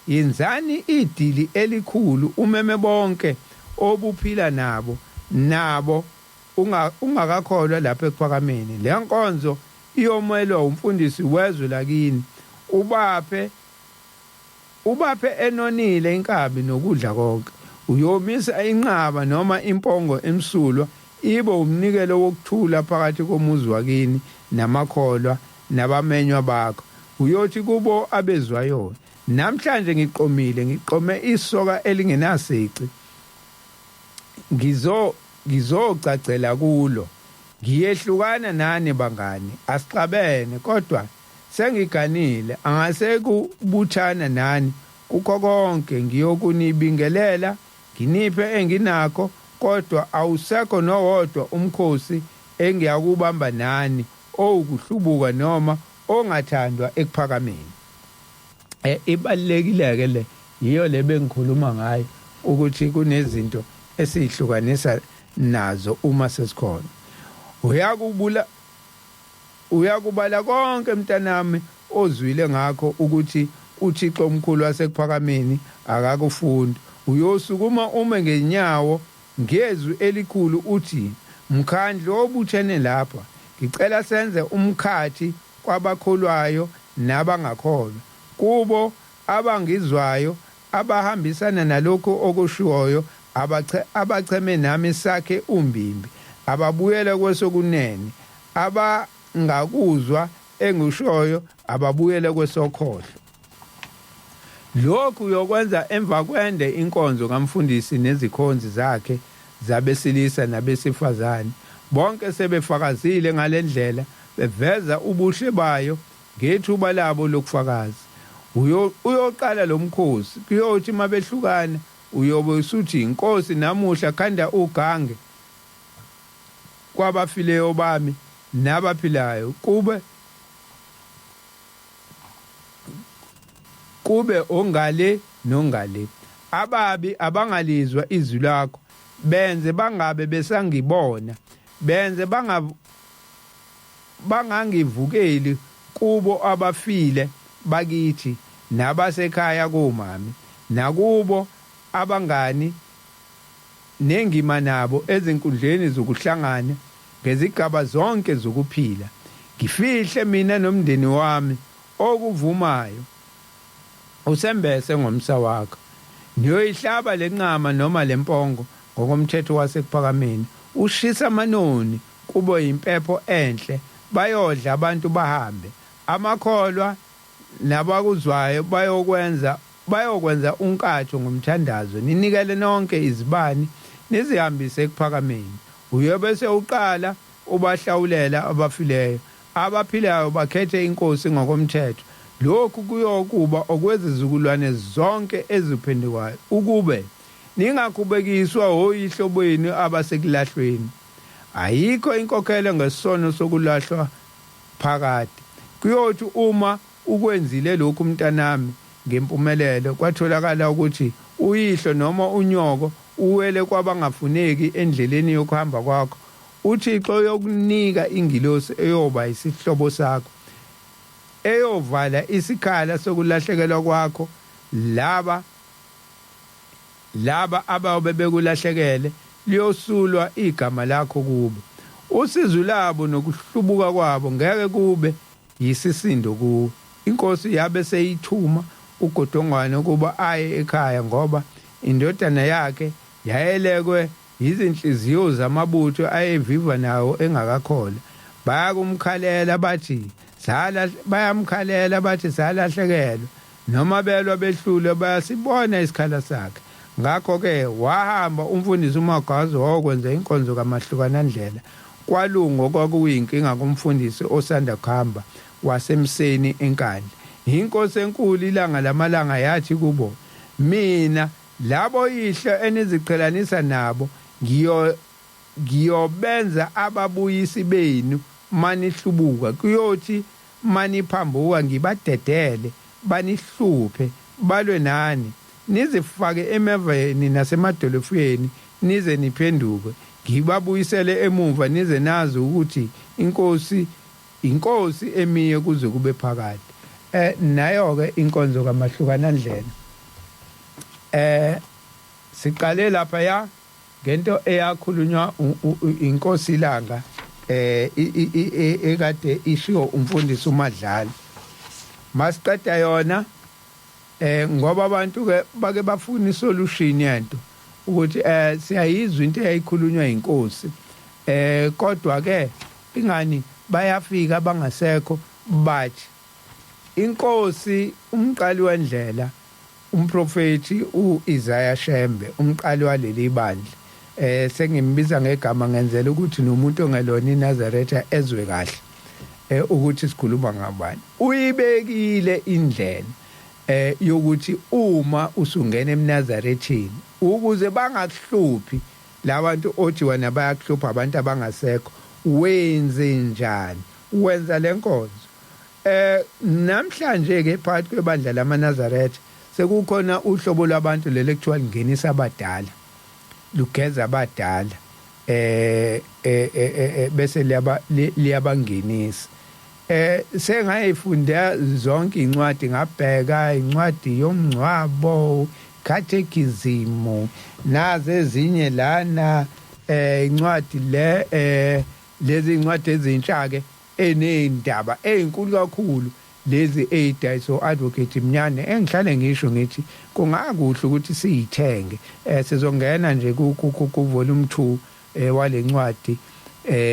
yenzani idili elikhulu umeme bonke obuphila nabo ungakakholwa lapha ekuphakameni. Le nkonzo iyomelwa umfundisi wezwe lakini, ubaphe enonile inkabi nokudla konke. Uyomisa inqaba noma impongo emsulwa ibe umnikelo wokuthula phakathi komuzi wakini namakholwa nabamenywa bakho. Uyothi kubo abezwayo, namhlanje ngiqome isoka elingenasici, ngizocacela kulo. Ngiyehlukana nani bangani, asixabene kodwa sengiganile, angase kubuthana nani kukho konke. Ngiyokunibingelela nginiphe enginakho, kodwa awusekho nowodwa umkhosi engiyakubamba nani owukuhlubuka noma ongathandwa ekuphakameni. Ibalulekile-ke le, yiyo le bengikhuluma ngayo ukuthi kunezinto esihlukanisa nazo uma sesikhona. Uyakubala konke mntanami ozwile ngakho ukuthi uThixo omkhulu wasekuphakameni akakufundi. Uyosukuma ume ngenyawo ngezwi elikhulu uthi, mkhandlu obuthene lapha, ngicela senze umkhathi kwabakholwayo nabangakholwa, kubo abangizwayo abahambisana nalokho okushiwoyo, abacheme nami sakhe umbimbi, ababuyela kwesokunene, abangakuzwa engushoyo ababuyela kwesokhohlo. Lokhu uyokwenza emva kwende inkonzo kamfundisi nezikhonzi zakhe zabesilisa nabesifazane, bonke sebefakazile ngalendlela, beveza ubuhle bayo ngethuba labo lokufakaza. Uyoqala lo mkhosi, kuyothi mabehlukana uyobe usuthi, inkosi namuhla khanda ugange kwabafileyo bami nabaphilayo, kube ongale nongale. Ababi abangalizwa izwi lakho, benze bangabe besangibona, benze bangangivukeli kubo abafile bakithi nabasekhaya komami, nakubo abangani nengima nabo ezinkundleni zokuhlangana ngezigaba zonke zokuphila. Ngifihle mina nomndeni wami okuvumayo, usembese ngomsa wakho. Niyoyihlaba lenqama noma lempongo ngokomthetho wasekuphakameni, ushisa amanoni kubo impepho enhle, bayodla abantu bahambe. Amakholwa nabakuzwayo bayokwenza unkatho ngomthandazo ninikele nonke izibani nizihambise ekuphakameni uyobe sewuqala ubahlawulela abafileyo abaphilayo bakhethe inkosi ngokomthetho lokhu kuyokuba okwezizukulwane zonke eziphendukwayo ukube ningaqhubekiswa oyihlo benu abasekulahlweni ayikho inkokhelo ngesono sokulahlwa phakade kuyothi uma ukwenzile lokhu mntanami ngempumelelo kwatholakala ukuthi uyihlo noma unyoko uwele kwabangafuneki endleleni yokuhamba kwakho uThixo yokunika ingilosi eyoba isihlobo sakho eyovala isikhala sokulahlekelwa kwakho laba ababe bekulahlekele liyosulwa igama lakho kubo usizo labo nokuhlubuka kwabo ngeke kube yisisindo kuwe inkosi yabe seyithuma ugodongwane ukuba aye ekhaya ngoba indodana yakhe yayelekwe izinhliziyo zamabutho ayeviva nawo engakakhola bayamkhalela bathi salahlekelwa noma belwa behlule bayasibona isikhala sakhe ngakho ke wahamba umfundisi uMagazi wokwenza inkonzo kaMahlukanandlela kwalungo kwakuyinkinga kumfundisi osanda kuhamba wasemseni enkandla inkosi enkulu ilanga lamalanga yathi kubo mina labo yihlo eniziqhelanisa nabo ngiyobenza ababuyisi benu manihlubuka kuyothi maniphambuka ngibadedele banihluphe balwe nani nizifake emeveni nasemadolofweni nize niphenduke ngibabuyisele emuva nize nazi ukuthi inkosi emiye kuze kube phakade nayo ke inkonzo kaMahlukanandlela siqale lapha ya ngento eyakhulunywa inkosi ilanga ekade ishiwo umfundisi uMadlala masiqeda yona ngoba abantu ke bake bafuna isolution yento ukuthi siyayizwa into eyayikhulunywa inkosi kodwa ke ingani bayafika bangasekho bathi inkosi umqali wendlela umprofeti uIsaiah Shembe umqali waleli bandla sengimbiza ngegama ngenzela ukuthi nomuntu ongelona iNazaretha ezwe kahle ukuthi sikhuluma ngabani uyibekile indlela yokuthi uma usungena eMnazarethini ukuze bangakuhluphi labantu othi wena bayakuhlupha abantu abangasekho wenze njani wenza lenkonzo namhlanje ke phakathi kwebandla lamaNazaretha sekukhona uhlobo lwabantu lele kuthiwa lingenisa abadala lugeza abadala bese liyabangenisa sengayifunda zonke incwadi ngabheka incwadi yomngcwabo catechism naze ezinye lana incwadi lezi incwadi ezintsha ke enendaba ezinkulu kakhulu lezi ezidayiso advocate Mnyane engihlale ngisho ngithi kungakuhle ukuthi siyithenge sizongena nje ku volume 2 walencwadi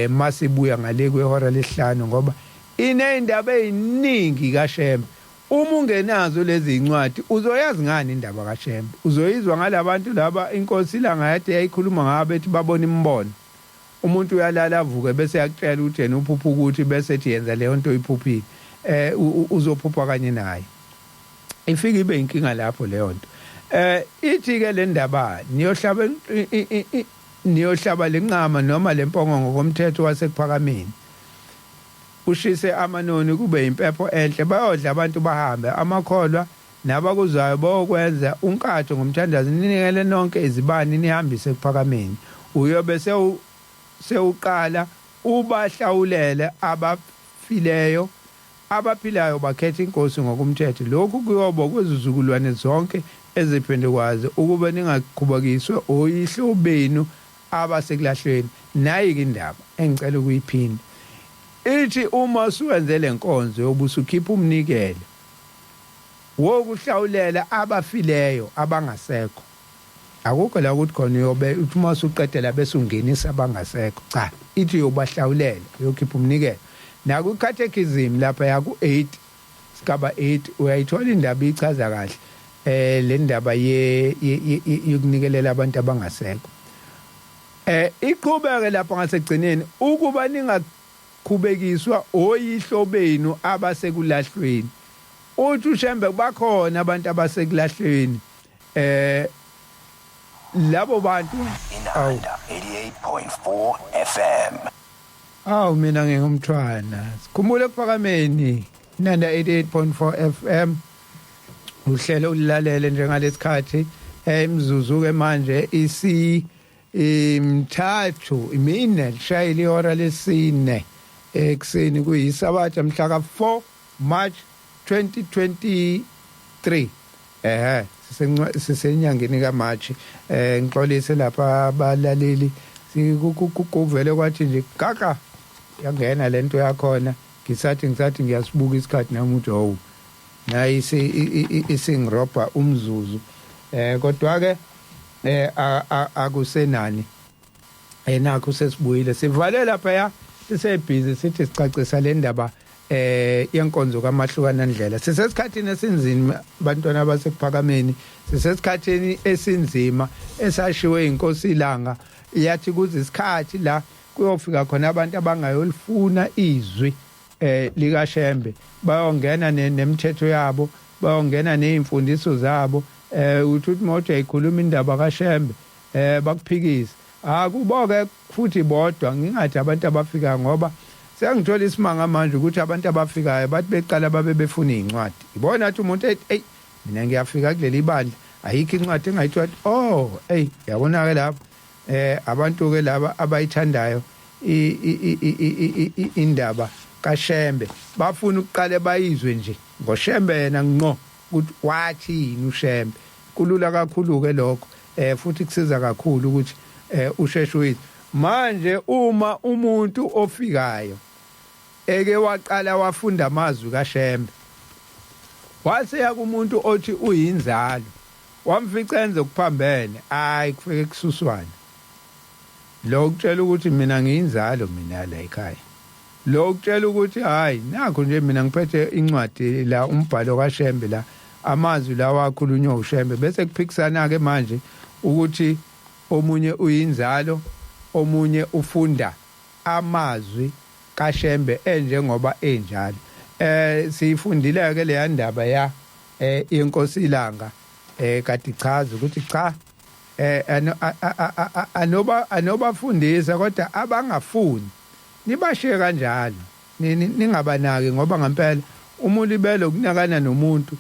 masibuya ngale kwehora lesihlanu ngoba inendaba eziningi kaShembe uma ungenazo lezi incwadi uzoyazi ngani indaba kaShembe uzoyizwa ngalabantu laba inkosi la ngade yayikhuluma ngabo ethi babona imbono umuntu uyalala avuke bese yakutshela ukuthi yena uphupha ukuthi bese ethi yenza leyo nto oyiphuphile uzophupha kanye naye ifika ibe inkinga lapho leyo nto ithi ke le ndaba niyohlaba lenqama noma lempongo ngokomthetho wasekuphakameni ushise amanoni kube impepho enhle bayodla abantu bahambe amakholwa nabakuzayo bayokwenza unkatho ngomthandazo ninikele nonke izibani nihambise ekuphakameni uyobe sewuqala ubahlawulele abafileyo abaphilayo bakhetha inkosi ngokumthetho lokhu kuyoba kwezizukulwane zonke eziphendukwazi ukuba ningaqhubekiswe oyihlo benu abasekulahlweni nayi indaba engicela ukuyiphinda ithi uma usuwenze lenkonzo yobusukhipha umnikelo wokuhlawulela abafileyo abangasekho akukho la ukuthi khona uyobe uthi uma usuqedela bese ungenisa abangasekho cha ithi yobahlawulela yokhipha umnikelo naku catechism lapha yaku 8 sigaba 8 uyayithola indaba ichaza kahle le ndaba yokunikelela abantu abangasekho iqhubeke lapha ngasegcineni ukuba ningakhubekiswa oyihlo benu abasekulahlweni uthi uShembe bakhona abantu abasekulahlweni labo bantu Inanda 88.4 FM. Mina ngingumthwana sikhumule kuphakameni Inanda 88.4 FM uhlelo ulilalele njengalesikhathi imzuzu ke manje imthathu imine lishayile ihora lesine ekseni kuyisabatha mhla ka4 March 2023 sisenyangeni kaMarch ngixolise lapha abalaleli kuvele kwathi nje gaga yangena lento yakhona ngisathi ngiyasibuka isikhathi nami uthi nayi isingirobha umzuzu kodwa ke akusenani nakho sesibuyile sivale lapha ya sisebhizi sithi sicacisa le ndaba yenkonzo kaMahlukana Ndlela sisesikhathini esinzima bantwana basekuphakameni sisesikhathini esinzima esashiwe inkosi ilanga yathi kuze isikhathi la kuyofika khona abantu abangayolifuna izwi lika Shembe bayongena nemithetho yabo bayongena nezimfundiso zabo uthi moto ayikhuluma indaba kaShembe bakuphikisa akuboke futhi bodwa ngingathi abantu abafika ngoba sengithola isimanga manje ukuthi abantu abafikayo bathi beqala babe befuna izincwadi ibona athi umuntu ethi mina ngiyafika kuleli bandla ayikho incwadi engayithola yabona ke lapho abantu ke laba abayithandayo indaba kaShembe bafuna ukuqale bayizwe nje ngoShembe yena ngqo ukuthi wathi yini uShembe kulula kakhulu ke lokho futhi kusiza kakhulu ukuthi usheshe uyizwe manje uma umuntu ofikayo eke waqala wafunda amazwi kaShembe waseya kumuntu othi uyinzalo wamfica enze kuphambene kufike kususwana lo kutshela ukuthi mina ngiyinzalo mina la ekhaya lo kutshela ukuthi nakho nje mina ngiphethe incwadi la umbhalo kaShembe la amazwi la wakhulunywa uShembe bese kuphikisana ke manje ukuthi omunye uyinzalo omunye ufunda amazwi kaShembe enjengoba enjalo sifundile ke le ndaba ya inkosi ilanga kati chaza ukuthi cha anobafundisa kodwa abangafuni nibashiye kanjalo ningabanaki ngoba ngempela umuntu ibelo kunakana nomuntu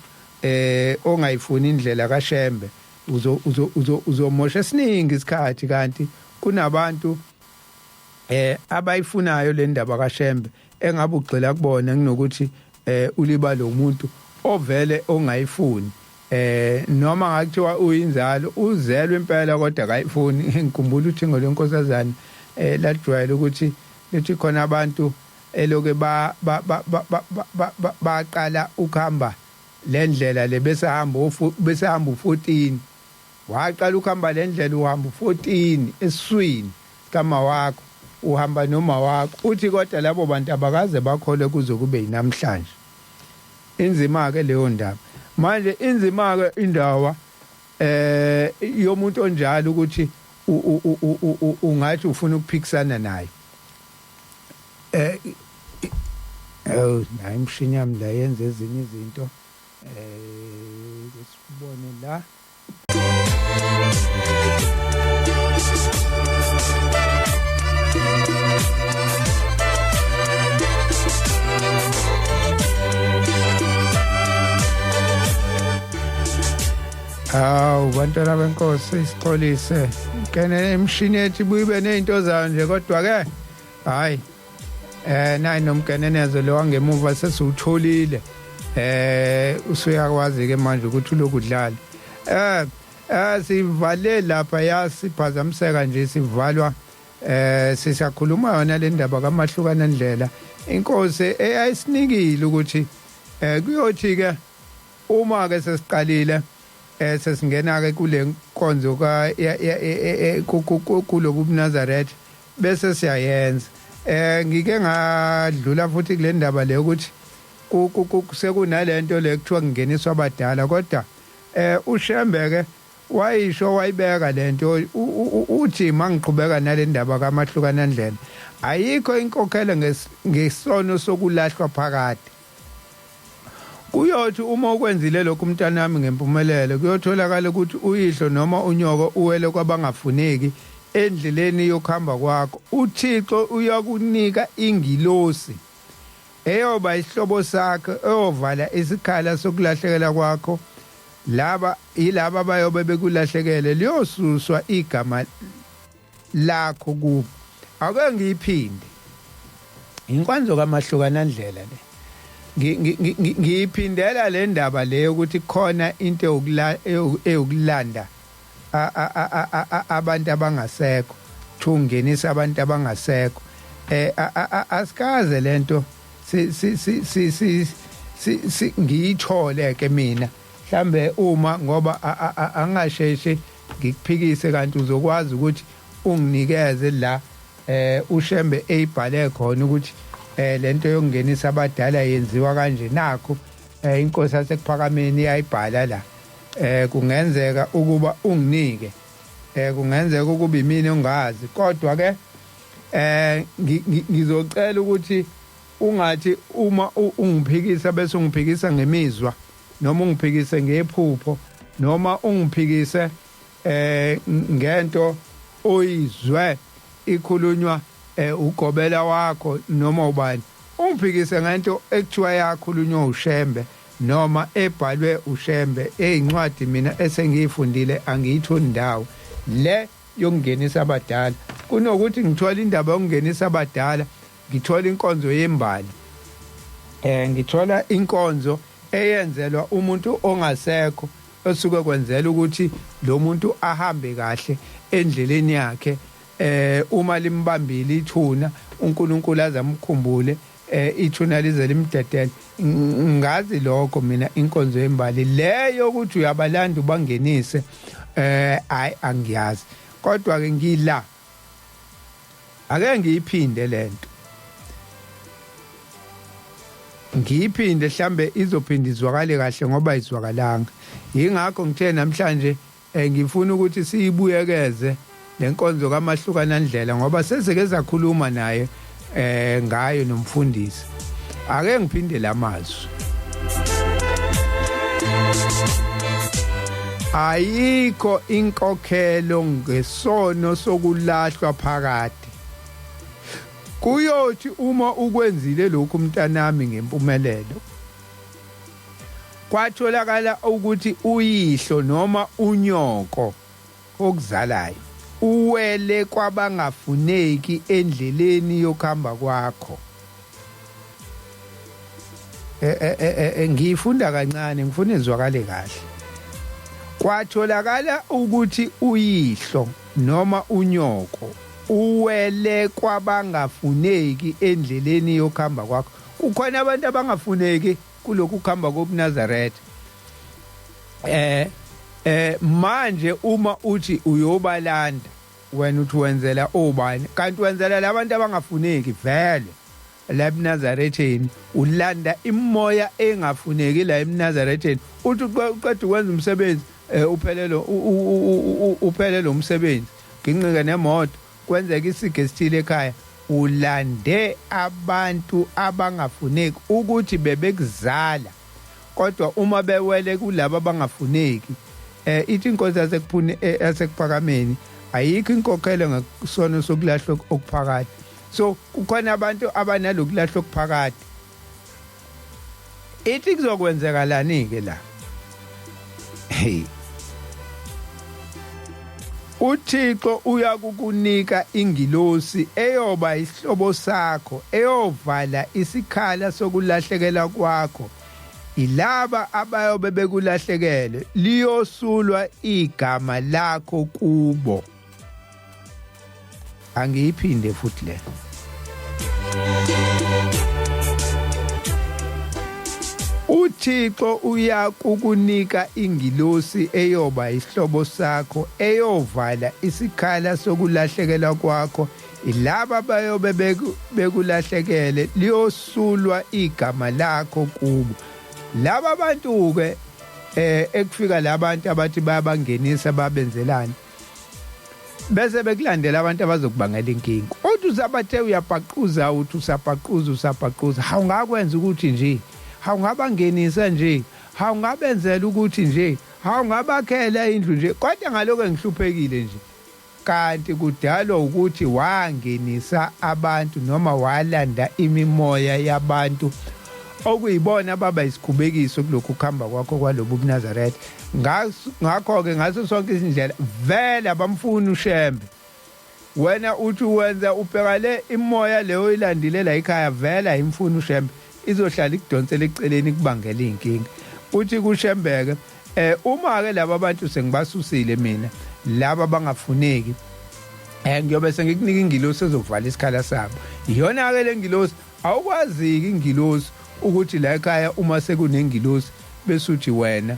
ongayifuni indlela kaShembe uzomosha esiningi isikhathi kanti kunabantu abayifunayo le ndaba kaShembe engabe ugxila kubona nginokuthi uliba lo muntu ovele ongayifuni noma ngakuthiwa uyinzalo uzelwe impela kodwa akayifuni ngikhumbula uthingo lenkosazana lajwayele ukuthi lithi khona abantu eloke baqala ukuhamba lendlela le besahamba u14 waqala ukuhamba lendlela uhamba u14 eswini kama wakho uhamba noma wakho uthi kodwa labo bantu abakaze bakhole kuze kube namhlanje inzima ke leyo ndaba manje inzima ke indawa yomuntu onjalo ukuthi ungathi ufuna ukuphikisana naye nayi imshini yami la yenza ezinye izinto sibone la bantwana benkosi isixolise kene emshini ethi buyibe nezinto zayo nje kodwa ke hayi nayi nomkenenezo lo wangemuva sesiwutholile usuyakwazi ke manje ukuthi ulokudlala sivale lapha yasiphazamiseka nje sivalwa sisakhuluma yona le ndaba kaMahlukana Ndlela inkosi eyayisinikile ukuthi kuyothi ke uma ke sesiqalile sesingena ke kule nkonzo ka kulobu Nazareth bese siyayenza ngike ngadlula futhi kule ndaba le ukuthi sekunalento le kuthiwa kungeniswa abadala kodwa uShembe ke wayisho wayibeka lento uthi mangiqhubeka nale ndaba kaMahlukanandlela ayikho inkokhelo ngesono sokulahlwa phakade kuyothi uma ukwenzile lokhu umntanami ngempumelelo kuyotholakala ukuthi uyihlo noma unyoko uwele kwabangafuneki endleleni yokuhamba kwakho uThixo uyakunika ingilosi eyoba isihlobo sakhe eyovala isikhala sokulahlekela kwakho yilaba bayobe bekulahlekele liyosuswa igama lakho kubo ake ngiyiphinde inkwanzo kaMahlukanandlela le ngiyiphindela le ndaba le ukuthi khona into eyokulanda abantu abangasekho thungenisa abantu abangasekho asikaze lento ngiyithole ke mina mhlambe uma ngoba angasheshi ngikuphikise kanti uzokwazi ukuthi unginikeze la uShembe eyibhale khona ukuthi lento yokungenisa abadala yenziwa kanje nakho inkosi yasekuphakameni iyayibhala la kungenzeka ukuba unginike kungenzeka ukuba imini ungazi kodwa ke ngizocela ukuthi ungathi uma ungiphikisa bese ungiphikisa ngemizwa noma ungiphikise ngephupho noma ungiphikise ngento oyizwe ikhulunywa ugobela wakho noma ubani ungiphikise ngento ekuthiwa yakhulunywa uShembe noma ebhalwe uShembe ezincwadi mina esengiyifundile angiyitholi ndawo le yokungenisa abadala kunokuthi ngithola indaba yokungenisa abadala ngithola inkonzo yembali ngithola inkonzo eyenzelwa umuntu ongasekho osuke kwenzela ukuthi lo muntu ahambe kahle endleleni yakhe uma limbambile ithuna uNkulunkulu azamkhumbule ithuna lize limdedele ngazi lokho mina inkonzo yembali leyo ukuthi uyabalanda ubangenise hayi angiyazi kodwa ke ngila ake ngiyiphinde lento ngiyiphinde mhlambe izophinda izwakale kahle ngoba izwakalanga yingakho ngithe namhlanje ngifuna ukuthi siyibuyekeze lenkonzo kaMahlukanandlela ngoba seseke zakhuluma naye ngayo nomfundisi ake ngiphinde lamazwi ayikho inkokhelo ngesono sokulahlwa phakade kuyothi uma ukwenzile lokhu mntanami ngempumelelo kwatholakala ukuthi uyihlo noma unyoko okuzalayo uwele kwabangafuneki endleleni yokuhamba kwakho ngifunda kancane ngifuna izwakale kahle kwatholakala ukuthi uyihlo noma unyoko uwele kwabangafuneki endleleni yokuhamba kwakho kukhona abantu abangafuneki kulokhu kuhamba kobuNazaretha manje uma uthi uyobalanda wena uthi wenzela obani kanti wenzela labantu abangafuneki vele la eNazaretheni ulanda imoya engafuneki la eNazaretheni uthi uqeda ukwenza umsebenzi uphelelo umsebenzi nginqika nemoto kwenzeka isige esithile ekhaya ulande abantu abangafuneki ukuthi bebekuzala kodwa uma bewele kulabo abangafuneki ithi inkosi yasekuphakameni ayikho inkokhelo ngesono sokulahlwa okuphakade so kukhona abantu abanalokulahlwa okuphakade ithi kuzokwenzekalani ke la hey uThixo uyakukunika ingilosi eyoba isihlobo sakho eyovala isikhala sokulahlekela kwakho ilaba abayobe bekulahlekele liyosulwa igama lakho kubo angiyiphinde futhi le uThixo uyakukunika ingilosi eyoba isihlobo sakho eyovala isikhala sokulahlekela kwakho ilaba bayobe bekulahlekele liyosulwa igama lakho kubo laba bantu ke ekufika labantu abathi bayabangenisa babenzelana bese bekulandela abantu abazokubangela inkinga uthi usabathe uyabhaquza uthi usabhaquza awungakwenza ukuthi nje awungabangenisa nje awungabenzela ukuthi nje awungabakhela indlu nje kodwa ngaloko engihluphekile nje kanti kudalwa ukuthi wangenisa abantu noma walanda imimoya yabantu okuyibona baba isikhubekiso kulokhu kuhamba kwakho kwalobu buNazaretha ngakho ke ngaso sonke izindlela vele abamfuni ushembe wena uthi wenza ubhekale imoya leyo ilandile la ekhaya vele ayimfuni ushembe izohlala ikudonsela eceleni kubangela inkinga uthi kushembeke uma ke laba bantu sengibasusile mina laba bangafuneki ngiyobe sengikunika ingilosi ezovala isikhala sabo iyona ke lengilosi awukwazi ingilosi ukuthi la ekhaya uma sekunengilosi bese uthi wena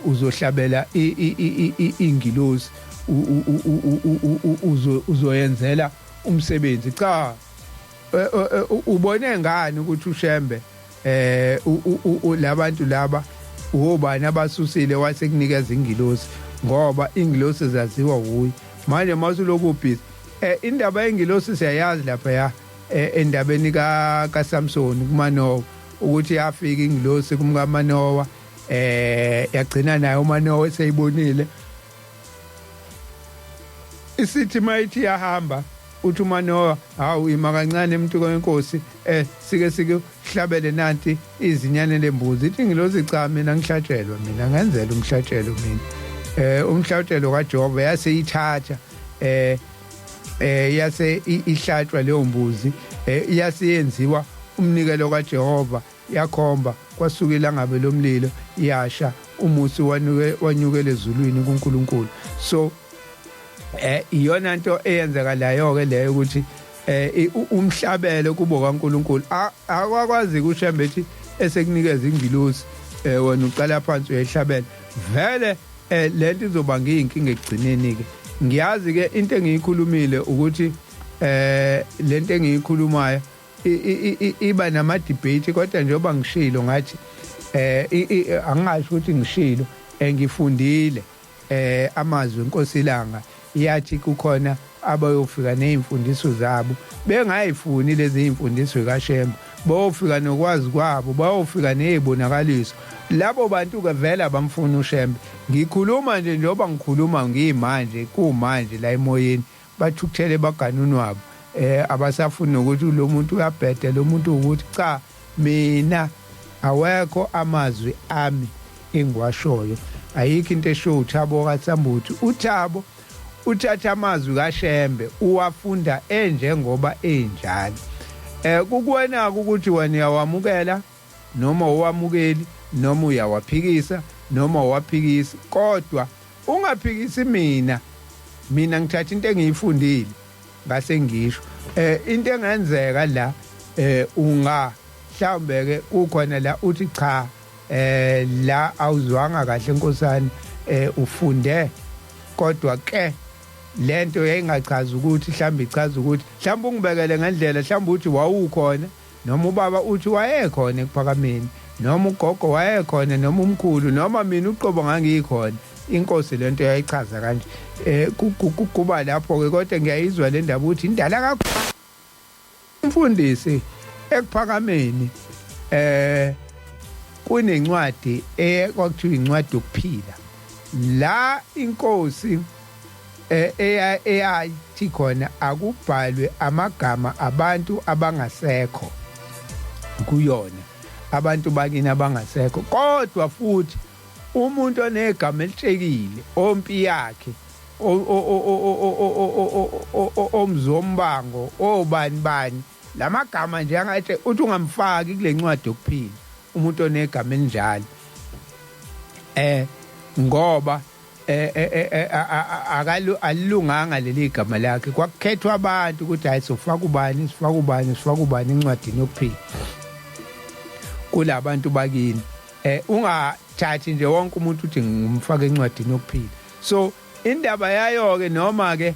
uzohlabela ingilosi uzoyenzela umsebenzi cha ubone ngani ukuthi ushembe labantu laba ubani abasusile wasekunikeza ingilosi ngoba ingilosi zaziwa wuyi manje masuloku ubhizi indaba yengilosi siyayazi lapha ya endabeni kaSamson kuManowa ukuthi yafika ingilosi kumkaManowa yagcina naye uManowa eseyibonile isithi mayithi yahamba uthi uManowa hawu ima kancane umuntu wenkosi sike hlabele nanti izinyane lembuzi ithi ingilosi cha mina ngihlatshelwa mina ngenzela umhlatshelo mina umhlatshelo kaJehova yaseyithatha yase ihlatshwa leyo mbuzi yasiyenziwa umnikelo kaJehova yakhomba kwasukela ngabe lomlilo yasha umusi wanyukela ezulwini kuNkulunkulu so iyona into eyenzakalayo ke leyo ukuthi umhlabelo kubo kaNkulunkulu akwakwazi ukushembe ethi esekunikeza ingilosi wena uqala phansi uyehlabela vele lento izobanga inkinga egcineni ke ngiyazi ke into engiyikhulumile ukuthi lento engiyikhulumayo iba nama debate kodwa njengoba ngishilo ngathi angasho ukuthi ngishilo ngifundile amazwi eNkosilanga yathi kukhona abayofika nezimfundiso zabo bengayifuni lezi imfundiso kaShembe bayofika nokwazi kwabo bayofika nezibonakaliso labo bantu ke vele abamfuna uShembe ngikhuluma nje njengoba ngikhuluma ngimanje kumanje la emoyeni bathukuthele baganunu wabo abasafuna ukuthi lo muntu uyabhede lo muntu ukuthi cha mina awekho amazwi ami engiwashoyo ayikho into esho uThabo kaSambuthi uThabo uthatha amazwi kaShembe uwafunda enjengoba enjalo kukwena ukuthi wena uyawamukela noma uwamukeli noma uyawaphikisa noma uwaphikisa kodwa ungaphikisi mina ngithatha into engiyifundile ngase ngisho into engenzeka la mhlawumbe ke kukhona la uthi cha la awuzwanga kahle Nkosana ufunde kodwa ke lento yayingachaza ukuthi mhlawumbe ichaza ukuthi mhlawumbe ungibekele ngendlela mhlawumbe uthi wawukhona noma ubaba uthi wayekhona ekuphakameni noma ugogo wayekhona noma umkhulu noma mina uqobo ngangikhona inkosi lento yayichaza kanje kuba lapho ke kodwa ngiyayizwa le ndaba ukuthi indala kakhulu umfundisi ekuphakameni kunencwadi kwakuthiwa incwadi yokuphila la inkosi eyathi khona akubhalwe amagama abantu abangasekho kuyona abantu bakini abangasekho kodwa futhi umuntu onegama elitshekile ompi yakhe omzombango obani lamagama nje angathi uthi ungamfaki kule ncwadi yokuphila umuntu onegama elinjalo ngoba alilunganga leli gama lakhe kwakukhethwa abantu ukuthi hayi sifaka ubani encwadini yokuphila kulabantu bakini ungathathi nje wonke umuntu uthi ngimfaka encwadini yokuphila so indaba yayo ke noma ke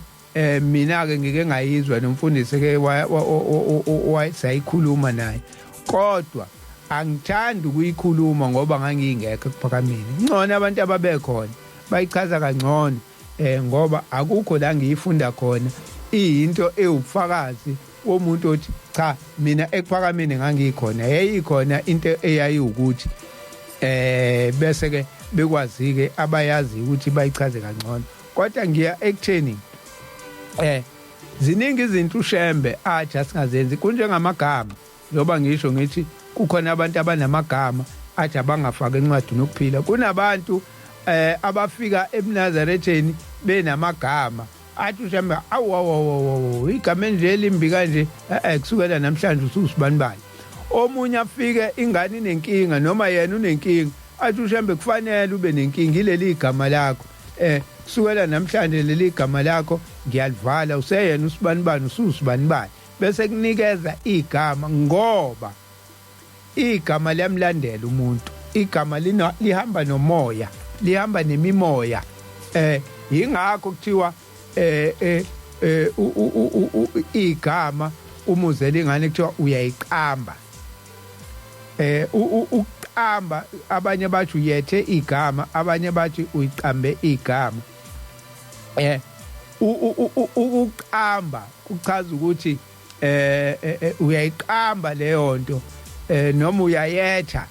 mina ke ngike ngayizwa nomfundisi ke wayesayikhuluma naye kodwa angithandi ukuyikhuluma ngoba ngangingekho kuphakameni ngcono abantu ababekhona bayichaza kangcono ngoba akukho la ngiyifunda khona into ewubufakazi womuntu othi cha mina ekuphakameni ngangikhona yayikhona into eyayiwukuthi bese ke bekwazi ke abayazi ukuthi bayichaze kangcono kodwa ngiya ekutheni ziningi izinto uShembe athi asingazenzi kunjengamagama njoba ngisho ngithi kukhona abantu abanamagama athi abangafaka encwadini ukuphila kunabantu abafika eMnazaretheni benamagama athi uShembe awu igama nje limbi kanje kusukela namhlanje ususibanibani omunye afike ingane inenkinga noma yena unenkinga athi uShembe kufanele ube nenkinga ileli igama lakho kusukela namhlanje leli gama lakho ngiyalivala useyena usibanibani ususibanibani bese kunikeza igama ngoba igama liyamlandela umuntu igama lihamba nomoya lihamba nemimoya yingakho kuthiwa igama umuzela ingane kuthiwa uyayiqamba uqamba abanye bathi uyethe igama abanye bathi uyiqambe igama uqamba kuchaza ukuthi uyayiqamba leyo nto noma uyayetha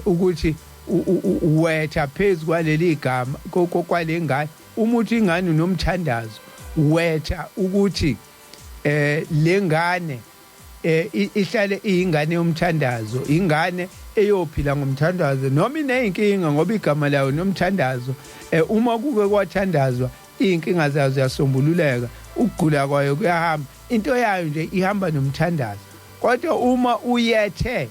ukuthi uwetha phezulu kwaleli gama kwalengane umuthi ingane unomthandazo wetha ukuthi lengane ihlale iyingane yomthandazo ingane eyophila ngomthandazo noma ineyinkinga ngoba igama layo nomthandazo uma kuke kwathandazwa inkinga zazo ziyasombululeka ukugula kwayo kuyahamba into yayo nje ihamba nomthandazo kodwa uma uyethe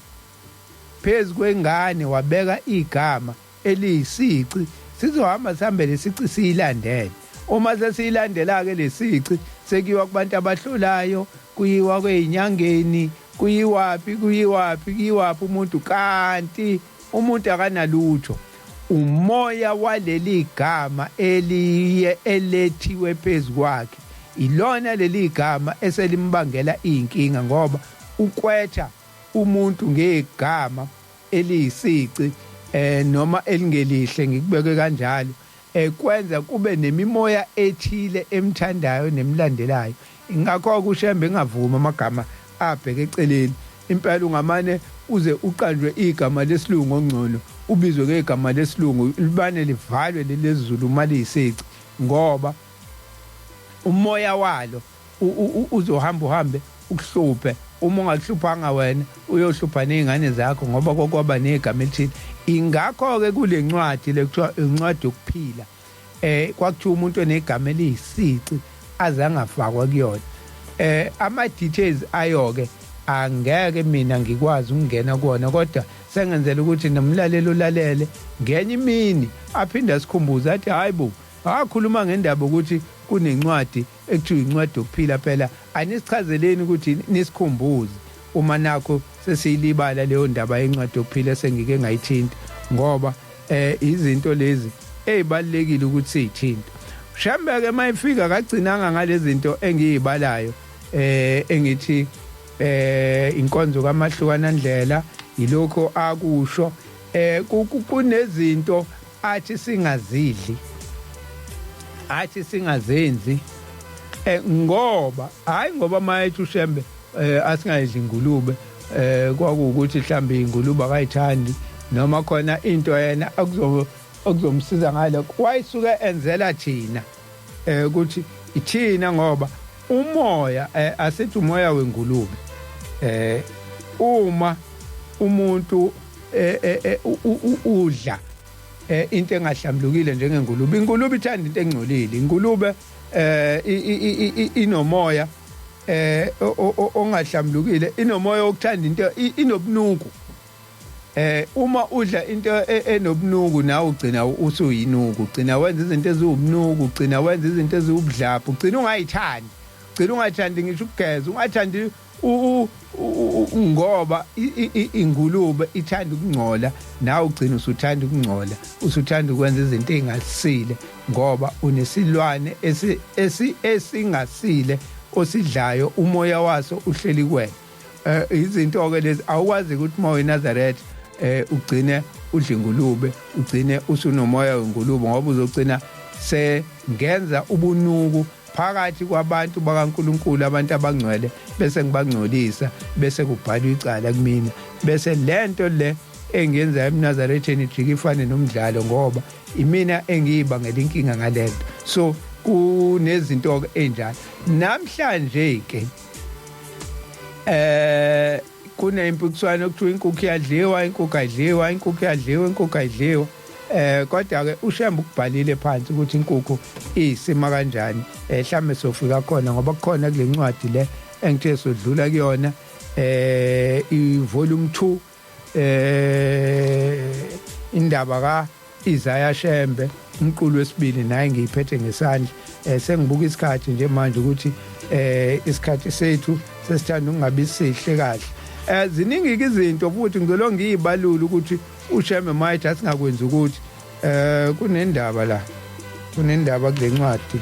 phezulu kwengane wabeka igama eliyisici sizohamba sihambe lesici siyilandele uma sesiyilandela ke lesici sekuyiwa kubantu abahlolayo kuyiwa kwezinyangeni kuyiwaphi umuntu kanti umuntu akanalutho umoya waleli gama elethiwe phezulu kwakhe ilona leli gama eselimbangela inkinga ngoba ukwetha umuntu ngegama eliyisici noma elingelihle ngikubeke kanjalo kwenza kube nemimoya ethile emthandayo nemlandelayo ingakho kuShembe ngavuma amagama abheke eceleni impela ungamane uze uqanjwe igama lesilungu ongcono ubizwe ngegama lesilungu libane livalwe lelezulu mali yisici ngoba umoya walo uzohamba uhambe ukuhluphe uma ungakuhluphanga wena uyohlupha nezingane zakho ngoba kokwaba negama elithile ingakho ke kule ncwadi lekuthiwa incwadi yokuphila kwakuthiwa umuntu onegama eliyisici azangafakwa kuyona ama details ayo ke angeke mina ngikwazi ukungena kuona kodwa sengenzela ukuthi nomlaleli ulalele ngenye imini aphinde asikhumbuze athi hayibo akakhuluma ngendaba ukuthi kunencwadi ekuthiwa incwadi yokuphila phela anisichazeleni ukuthi nisikhumbuze uma nakho sesiyilibala leyo ndaba yencwadi yokuphila esengike ngayithinta ngoba izinto lezi ezibalekile ukuthi siyithinta Shembe ke mayifika kagcinanga ngalezi zinto engiyibalayo engithi inkonzo kaMahlukana Ndlela yilokho akusho kunezinto athi singazidli athi singazenzi ngoba hayi ngoba mayethi uShembe asingayidli ingulube kwakuwukuthi mhlambe ingulube akayithandi noma khona into yena okuzomsiza ngalo wayisuke enzela thina ukuthi ithina ngoba umoya asithi umoya wengulube uma umuntu udla into engahlambulukile njengengulube ingulube ithanda into engcolile ingulube inomoya ongahlambulukile inomoya okuthanda into inobunuku uma udla into enobunuku nawe ugcina usuyinuku ugcina wenza izinto eziwubunuku ugcina wenza izinto eziwubudlapha ugcina ungayithandi ugcina ungathandi ngisho ukugeza ungathandi ngoba ingulube ithanda ukungcola nawe ugcina usuthanda ukungcola usuthanda ukwenza izinto ezingasile ngoba unesilwane esingasile osidlayo umoya waso uhleli kuwena izinto ke lezi awukwazi ukuthi uma uyiNazaretha ugcine udlingulube ugcine usunomoya wengulube ngoba uzogcina sengenza ubunuku phakathi kwabantu bakaNkuluNkulu abantu abangcwele bese ngibangcolisa bese kubhalwa icala kumina bese lento le engenza eMnazaretheni ijike ifane nomdlalo ngoba imina engiyibangela inkinga ngalento so kunezinto enjalo namhlanje ke kunempikiswano okuthiwa inkukhu iyadliwa inkukhu ayidliwa inkukhu iyadliwa inkukhu ayidliwa kodwa ke uShembe ukubhalile phansi ukuthi inkukhu isima kanjani mhlambe sofika khona ngoba kukhona kule ncwadi le engithe sodlula kuyona ivolume 2 indaba ka Isaiah Shembe umqulu wesibili naye ngiyiphethe ngesandla sengibuka isikhathi nje manje ukuthi isikhathi sethu sesithanda ungabi sihle kahle ziningi izinto futhi ngizolo ngiyibalula ukuthi uShembe mayithi asingakwenza ukuthi kunendaba la kunendaba kule ncwadi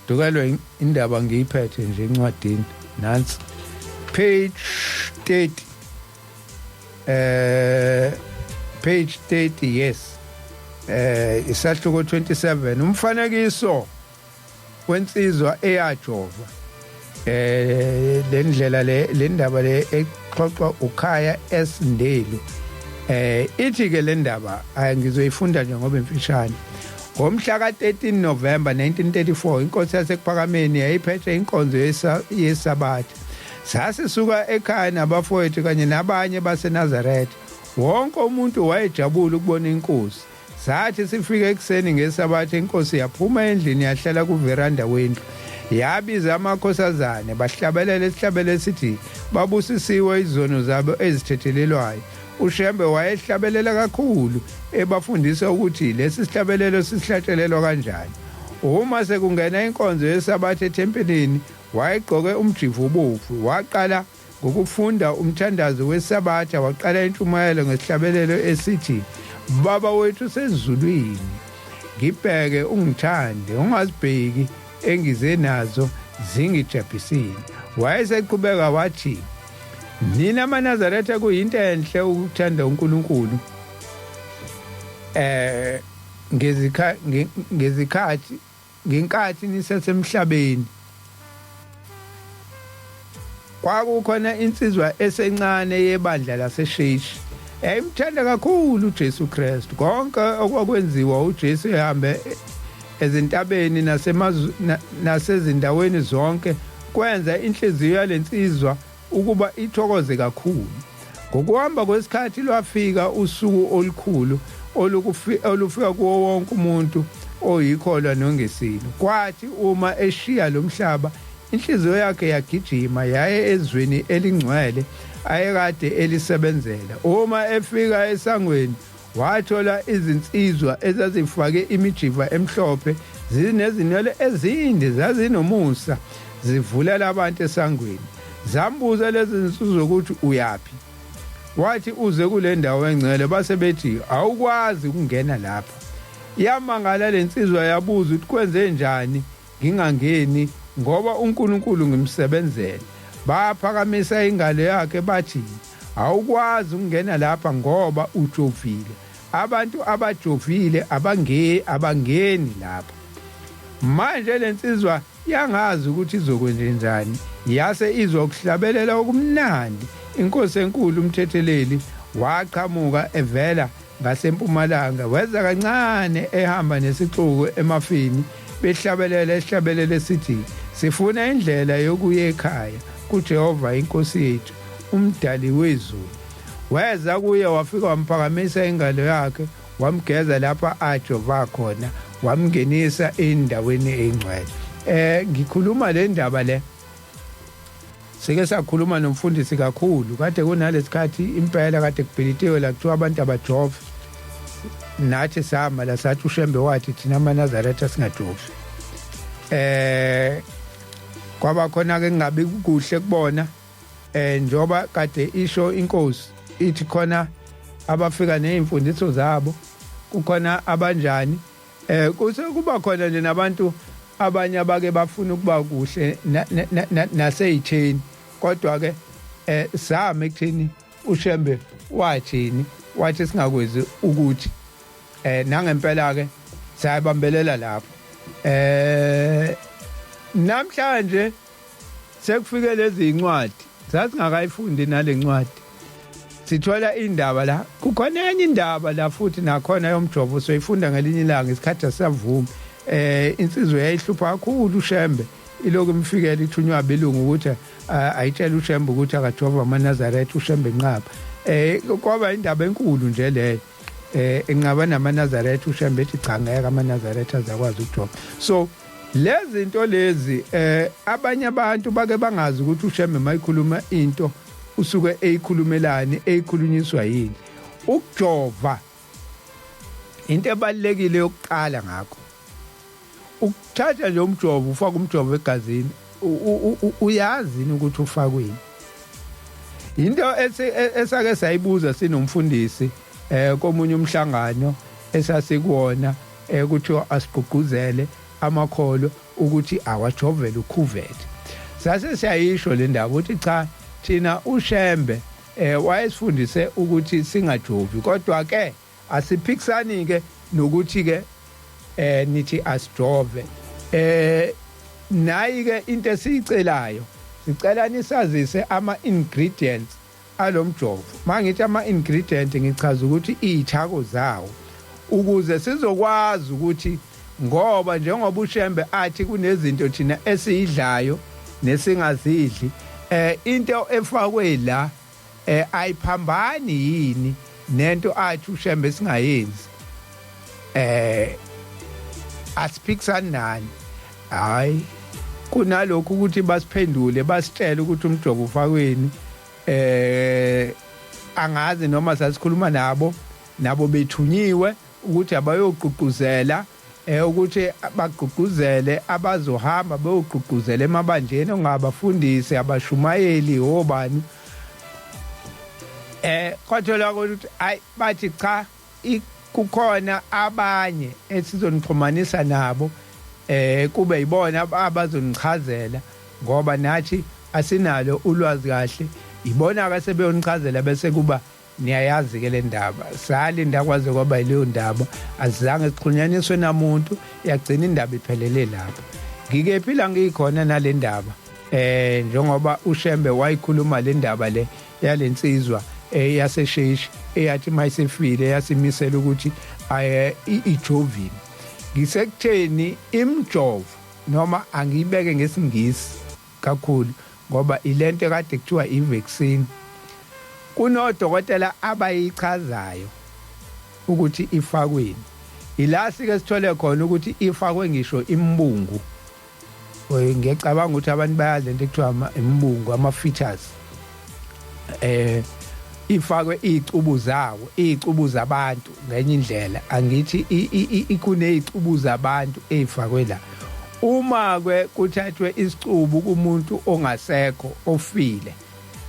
dukalwe indaba ngiyiphethe nje encwadini nansi page 30 page 30 yes isahluko 27 umfanekiso wensizwa eyajova le ndlela le ndaba le exoxwa uKhaya S Ndelu ithi ke le ndaba ngizoyifunda nje ngoba emfishane ngomhla ka-13 November 1934 inkosi yaseKuphakameni yayiphethe inkonzo yesabatha sasisuka ekhaya nabafowethu kanye nabanye baseNazaretha wonke umuntu wayejabula ukubona inkosi sathi sifike ekuseni ngesabatha inkosi yaphuma endlini yahlala kuveranda wendlu yabiza amakhosazane bahlabelela isihlabelo esithi babusisiwe izono zabo ezithethelelwayo uShembe wayehlabelela kakhulu ebafundisa ukuthi lesi sihlabelelo sihlatshelelwa kanjani uma sekungena inkonzo yesabatha eThempelini wayegqoke umjivo obovu waqala ngokufunda umthandazo wesabatha waqala intshumayelo ngesihlabelelo esithi baba wethu sezulwini ngibheke ungithande ungazibheki engize nazo zingijabhisile wayeseqhubeka wathi nina amaNazaretha kuyinto enhle ukuthanda uNkulunkulu ngenkathi nisesemhlabeni kwakukhona insizwa esencane yebandla laseSheshi eyimthanda kakhulu uJesu Kristu konke okwakwenziwa uJesu ehambe ezintabeni nasezindaweni zonke kwenza inhliziyo yalensizwa ukuba ithokoze kakhulu ngokuhamba kwesikhathi lwafika usuku olukhulu olufika kuwo wonke umuntu oyikholwa nongesilo kwathi uma eshiya lo mhlaba inhliziyo yakhe yagijima yaye ezweni elingcwele ayekade elisebenzela uma efika esangweni wathola izinsizwa ezazifake imijiva emhlophe zinezinwele ezinde zazinomusa zivulela abantu esangweni zambuza lezi zinsizwa ukuthi uyapi wathi uze kule ndawo engcwele base bethi awukwazi ukungena lapha yamangala lensizwa yabuza ukuthi kwenze njani ngingangeni ngoba uNkulunkulu ngimsebenzela baphakamisa ingalo yakhe bathi awukwazi ukungena lapha ngoba ujovile abantu abajovile abangeni lapha manje lensizwa yangazi ukuthi izokwenzenjani yase izokuhlabelela okumnandi inkosi enkulu umthetheleli waqhamuka evela ngasempumalanga weza kancane ehamba nesixuku emafini behlabelela isihlabelelo esithi sifuna indlela yokuya ekhaya kuJehova inkosi yethu umdali wezulu weza kuye wafika wamphakamisa ingalo yakhe wamgeza lapha ajova khona wamngenisa endaweni engcwele ngikhuluma le ndaba le sike sakhuluma nomfundisi kakhulu kade kunalesikhathi impela kade kubhilitiwe la kuthiwa abantu abajova nathi sama la sathi uShembe wathi thina amaNazaretha singajovi kwaba khona ke ngabe kuhle kubona njoba kade isho inkosi ithi khona abafika nezimfundiso zabo kukhona abanjani kuse kuba khona nje nabantu abanye abake bafuna ukuba kuhle naseyitheni kodwa ke sami ekuthini uShembe wathini wathi singakwezi ukuthi nangempela ke sayabambelela lapho namhlanje sekufike lezi incwadi sasingakayifundi nalencwadi sithola indaba la kukhona enye indaba la futhi nakhona yomjovo soyifunda ngelinye ilanga isikhathi asavuma insizwe yayihlupha kakhulu uShembe iloko imfikela ithunywa abelungu ukuthi ayitshela uShembe ukuthi akajova amaNazaretha uShembe nqaba kwaba indaba enkulu nje leyo enqaba namaNazaretha uShembe ethi cha ngeke amaNazaretha azakwazi ukujova so lezi zinto lezi abanye abantu bake bangazi ukuthi uShembe mayikhuluma into usuke eyikhulumelani eyikhulunyiswa yini ukujova into ebalekile yokuqala ngakho ukuthatha nje umjovo ufaka umjovo egazini uyazini ukuthi ufakwini into esake sayibuza sinomfundisi komunye umhlangano esasikuwona kuthiwa asigqugquzele amakholo ukuthi awajovele ukhuvete sase siyayisho le ndaba ukuthi cha thina uShembe wayesifundise ukuthi singajovi kodwa ke asiphikisani ke nokuthi ke nithi asijove nayi ke into esicelayo sicela nisazise ama ingredients alomjovo mangithi ama ingredients ngichaza ukuthi izithako zawo ukuze sizokwazi ukuthi ngoba njengoba uShembe athi kunezinto thina esiyidlayo nesingazidli into efakwe la ayiphambani yini nento athi uShembe singayenzi asiphikisani nani hayi kunalokho ukuthi basiphendule basitshele ukuthi umjovo ufakweni angazi noma sasikhuluma nabo bethunyiwe ukuthi abayogqugquzela ukuthi bagqugquzele abazohamba bayogqugquzela emabanjeni ongabafundisi abashumayeli obani kwathola ukuthi ayi bathi cha kukhona abanye esizonixhumanisa nabo kube yibona abazonichazela ngoba nathi asinalo ulwazi kahle ibona ke sebeyonichazela bese kuba niyayazi ke le ndaba salinda kwaze kwaba yileyo ndaba azange sixhunyaniswe namuntu yagcina indaba iphelele lapho ngikephi la ngikhona nale ndaba njengoba uShembe wayikhuluma le ndaba le yalensizwa yasesheshi eyathi mayisefile yasimisela ukuthi ijovini ngisekutheni imjovo noma angiyibeke ngesingisi kakhulu ngoba ilento kade kuthiwa ivaccine kunodokotela abayichazayo ukuthi ifakweni ila sike sithole khona ukuthi ifakwe ngisho imbungu ngiyacabanga ukuthi abantu bayazi lento ekuthiwa imbungu ama-fetus ifakwe izicubu zawo izicubu zabantu ngenye indlela angithi kunezicubu zabantu ezifakwe la uma ke kuthathwe isicubu kumuntu ongasekho ofile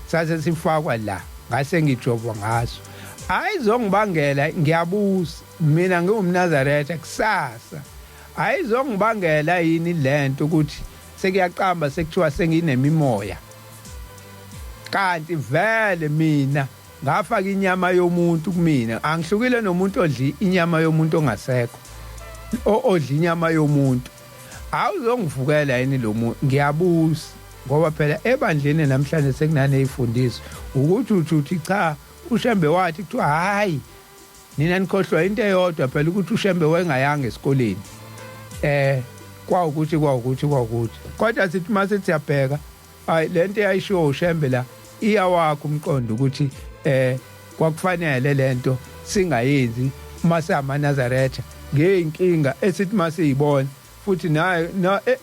sase sifakwa la ngase ngijova ngaso ayizongibangela ngiyabuza mina ngiwumNazaretha kusasa ayizongibangela yini lento ukuthi sekuyaqamba sekuthiwa senginemimoya kanti vele mina ngafaka inyama yomuntu kumina angihlukile nomuntu odli inyama yomuntu ongasekho odla inyama yomuntu awuzongivukela yini lo muntu ngiyabuza ngoba phela ebandleni namhlanje sekunane ifundiso ukuthi uthi cha uShembe wathi kuthiwa hayi nina nikhohlwa into eyodwa phela ukuthi uShembe wayengayanga esikoleni kwawukuthi kodwa sithi mase siyabheka hayi lento eyayishiwo uShembe la iyawakho umqondo ukuthi kwakufanele lento singayenzi mase amaNazaretha ngeenkinga esithi mase yibona futhi naye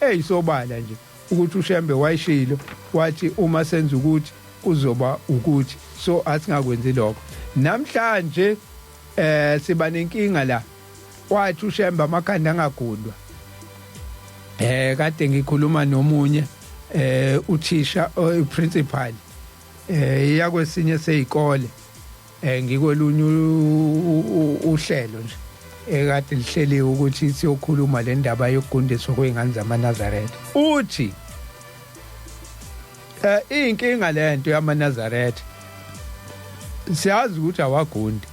eyisobala nje ukuthi uShembe wayishilo wathi uma senza ukuthi kuzoba ukuthi so asingakwenzi lokho namhlanje siba nenkinga la wathi uShembe amakhanda angagundwa kade ngikhuluma nomunye uthisha principal yakwesinye seyikole ngikolunye uhlelo nje ekade lihleliwe ukuthi siyokhuluma le ndaba yokugundiswa kwezingane zamaNazaretha uthi inkinga lento yamaNazaretha siyazi ukuthi awagundi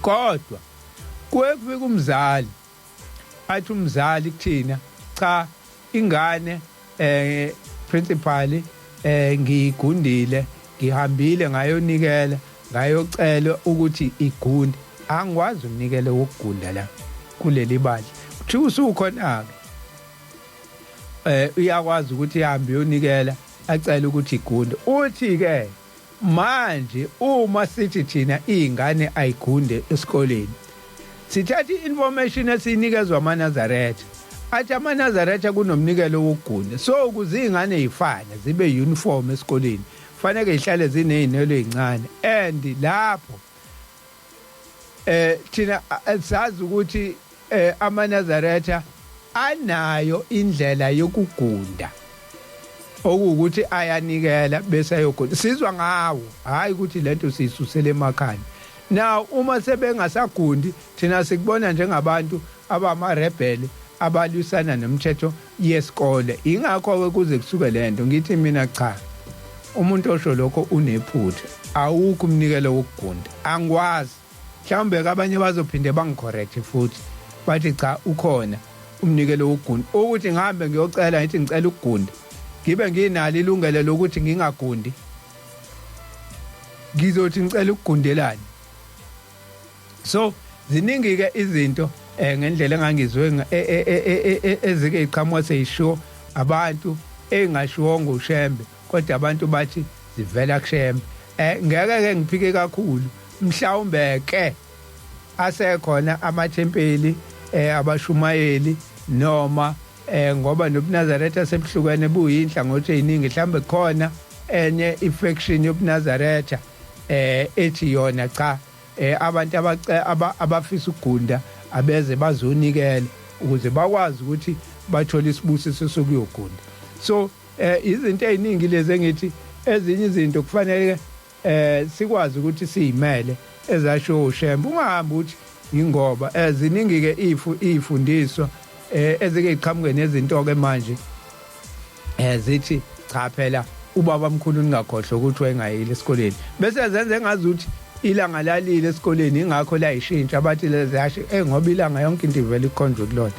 kodwa kufika umzali athi umzali kuthina cha ingane principal ngigundile ngihambile ngayonikela ngayocela ukuthi igunde angikwazi ukunikela ukugunda la kuleli bali uthi usukhona uyakwazi ukuthi ihambe yonikela acela ukuthi igunde uthi ke manje uma sithi thina izingane ayigunde esikoleni sithatha information esinikezwe amaNazaretha athi amaNazaretha kunomnikelo wokugunda so ukuze izingane zifane zibe uniform esikoleni fanele ihlale zinezinelo ezincane and lapho thina sazi ukuthi amaNazaretha anayo indlela yokugunda okuwukuthi ayanikela bese ayogunda sizwa ngawo hayi ukuthi lento siyisusele emakhaya now uma sebengasagundi thina sikubona njengabantu abamarebheli abalwisana nomthetho yesikole ingakho kuze kusuke lento ngithi mina cha umuntu osho lokho unephutha awukho umnikelo wokugunda angikwazi mhlawumbe abanye bazophinde bangicorrect futhi bathi cha ukhona umnikelo wokugunda ukuthi ngihambe ngiyocela ngithi ngicela ukugunda ngibe nginalo ilungelo lokuthi ngingagundi ngizothi ngicela ukugundelana so ziningi ke izinto ngendlela engangizwe ezike iqhamuka seyisho abantu engashiwonga uShembe kodwa abantu bathi zivela kuShembe ngeke ke ngiphike kakhulu mhlawumbe ke asekhona amathempeli abashumayeli noma ngoba nobuNazaretha sebuhlukene buyinhlangothi eziningi mhlambe khona enye infection yobuNazaretha ethi yona cha abantu abafisa ukugunda abeze bazonikela ukuze bakwazi ukuthi bathole isibusiso sokuyogunda so izinto eziningi lezi engithi ezinye izinto kufanele sikwazi ukuthi siyimele ezasho uShembe ungahambi uthi ingoba eziningi ke izifundiswa ezike iqhamuke nezinto ke manje zithi cha phela ubaba omkhulu ningakhohlwa ukuthi wayengayile esikoleni bese zenze ngazuthi ilanga lalile esikoleni ingakho la ishintsha abathi lezasho ngoba ilanga yonke into ivela ikhonjwe kulona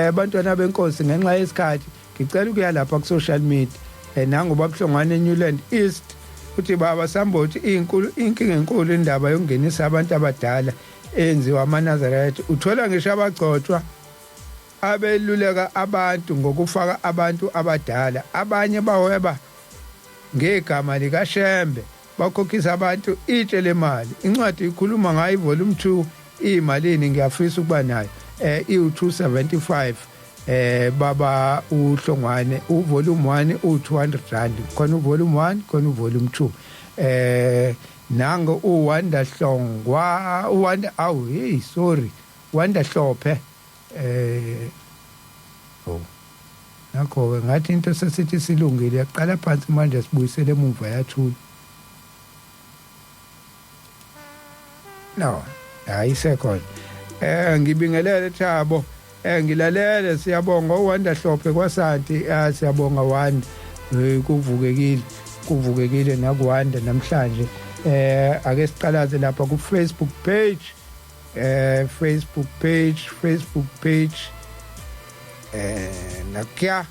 abantwana benkosi ngenxa yesikhathi ngicela ukuya lapha ku social media nangoba buhlongwane eNewland East uthi baba Sambothi inkinga enkulu indaba yokungenisa abantu abadala enziwa amaNazaretha uthola ngisho abagcotshwa abeluleka abantu ngokufaka abantu abadala abanye bahweba ngegama likaShembe bakhokhisa abantu itshe lemali incwadi ikhuluma ngayo volume 2 imalini ngiyafisa ukuba nayo i275 baba uhlongwane uvolume 1 u200 rand khona uvolume 1 khona uvolume 2 nango uWanda Hlongwa uWanda sorry Wanda Hlophe nakho ngathi into sesithi silungile yaqala phansi manje sibuyisele emuva yathula no ayisekhona ngibingelele Thabo ngilalele siyabonga uWanda Hlophe kwaSanti siyabonga Wanda kuvukekile nakuWanda namhlanje ake siqalaze lapha ku Facebook page nakya